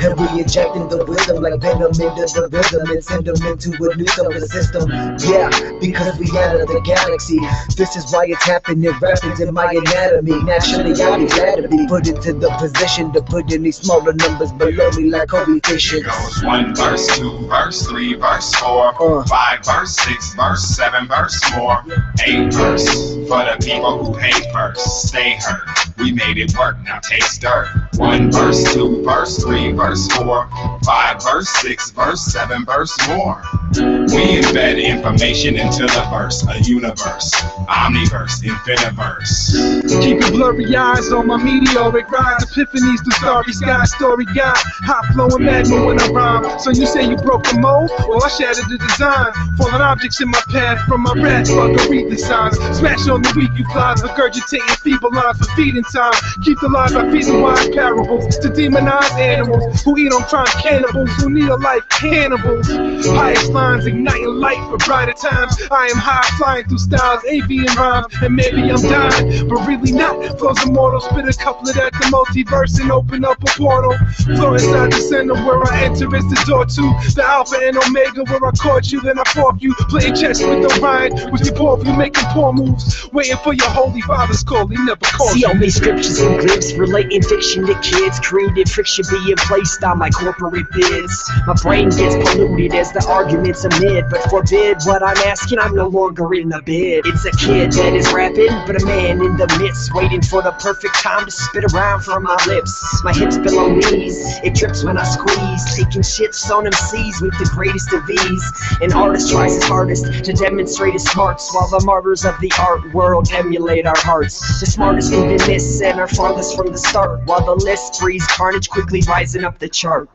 And we injecting the wisdom like venom into the rhythm and send them into a new solar system. Yeah, because we out of the galaxy. This is why it's happening rapids in my anatomy. Naturally, I'd be glad to be put into the position to put any smaller numbers below me like coefficients. Goes 1 verse, 2 verse, 3 verse, 4, 5 verse, 6 verse, 7 verse more, 8 verse for the people who hate verse. Stay hurt. We made it work, now taste dirt. 1 verse, 2 verse, 3 verse, 4, 5 verse, 6 verse, 7 verse more. We embed information into the verse, a universe, omniverse, infiniverse. Keeping blurry eyes on my meteoric rise, epiphanies through starry sky, story guy, hot flowing magma when I rhyme. So you say you broke the mold? Well, I shattered the design. Falling objects in my path from my rats, Margarita signs. Smash on the weak, you flies, regurgitating feeble lines for feeding time. Keep the lies by feeding wise parables to demonize animals who eat on crime, cannibals who need a life, cannibals. Highest lines igniting light for brighter times. I am high flying through styles, avian rhymes, and maybe I'm dying, but really not. Flows immortal, spit a couplet at the multiverse and open up a portal. Flow inside the center where I enter is the door to the Alpha and Omega where I caught you, then I fork you. Playing chess with Orion, with your poor you making poor moves, waiting for your holy father's call. He never called See you. all these scriptures and glyphs relating fiction to kids, created friction being placed on my corporate bids. My brain gets polluted as the arguments amid, but forbid what I'm asking, I'm no longer in the bid. It's a kid that is rapping, but a man in the midst, waiting for the perfect time to spit around from my lips. My hips below knees, it drips when I squeeze, taking shits on MCs with the greatest of ease. An artist tries his hardest to demonstrate his smarts, while the martyrs of the art world emulate our hearts. The smartest move in this and are farthest from the start, while the list breeds carnage quickly rising up the chart.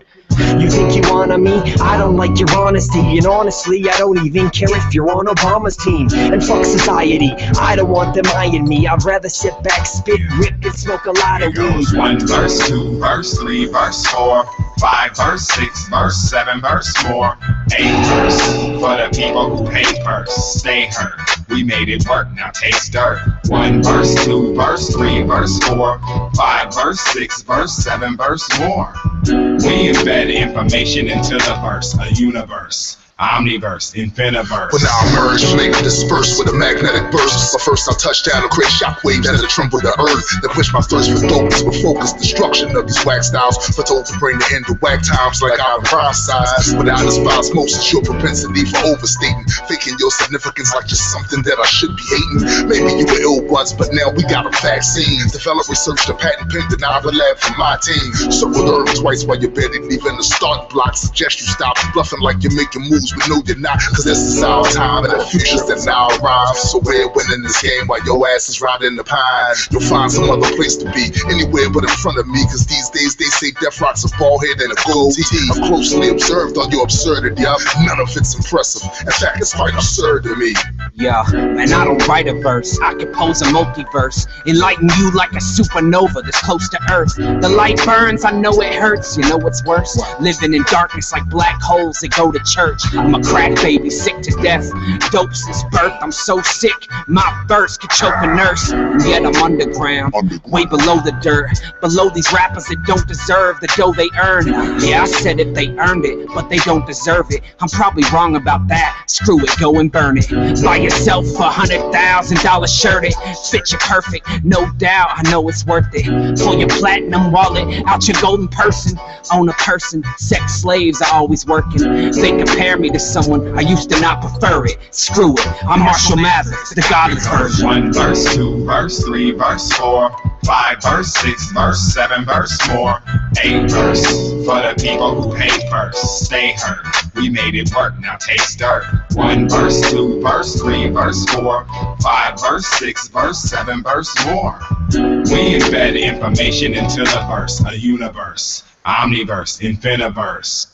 You think you honor me? I don't like your honesty, and honestly, I don't even care if you're on Obama's team. And fuck society, I don't want them eyeing me. I'd rather sit back, spit, rip, and smoke a lot of weed. 1 verse, 2 verse, 3 verse, 4, 5 verse, 6 verse, 7 verse more, 8 verse for the people who hate verse. Stay hurt. We made it work, now taste dirt. 1 verse, 2 verse, 3 verse, 4, 5 verse, 6 verse, 7 verse more. We embed information into the verse, a universe, Omniverse, Infiniverse. When I emerge, flame disperse with a magnetic burst. But first I'll touch down and create shockwaves as I tremble the earth. Then quench my thirst for focus, with focused destruction of these whack styles. Foretold to bring the end to whack times like I've prophesied. But I despise most your propensity for overstating, faking your significance like just something that I should be hating. Maybe you were ill once, but now we got a vaccine. Develop research to patent pen, then I will lab for my team. Circle the earth twice while you're barely leaving the start block. Suggest you stop bluffing like you're making moves, but no you're not. Cause this is our time and the future's that now arrives. So we're winning this game while your ass is riding the pine. You'll find some other place to be, anywhere but in front of me. Cause these days they say death rock's a bald head and a gold tee. I've closely observed all your absurdity. None of it's impressive. In fact, it's quite absurd to me. Yeah, man, I don't write a verse. I compose a multiverse. Enlighten you like a supernova that's close to Earth. The light burns, I know it hurts. You know what's worse? Living in darkness like black holes that go to church. I'm a crack baby, sick to death. Dope since birth, I'm so sick. My verse could choke a nurse. And yet I'm underground, way below the dirt. Below these rappers that don't deserve the dough they earn. Yeah, I said it, they earned it, but they don't deserve it. I'm probably wrong about that. Screw it, go and burn it. Buy yourself a $100,000 shirt, it fit you perfect, no doubt. I know it's worth it. Pull your platinum wallet out your golden person. Own a person, sex slaves are always working. They compare me to someone, I used to not prefer it. Screw it, I'm Marshall Mathers, the godless version. 1 verse, 2 verse, 3 verse, 4, 5 verse, 6 verse, 7 verse, more, 8 verse. For the people who hate verse, stay hurt. We made it work, now taste dirt. 1 verse, 2 verse, 3 verse, 4, 5 verse, 6 verse, 7 verse, more. We embed information into the verse, a universe, omniverse, infiniverse.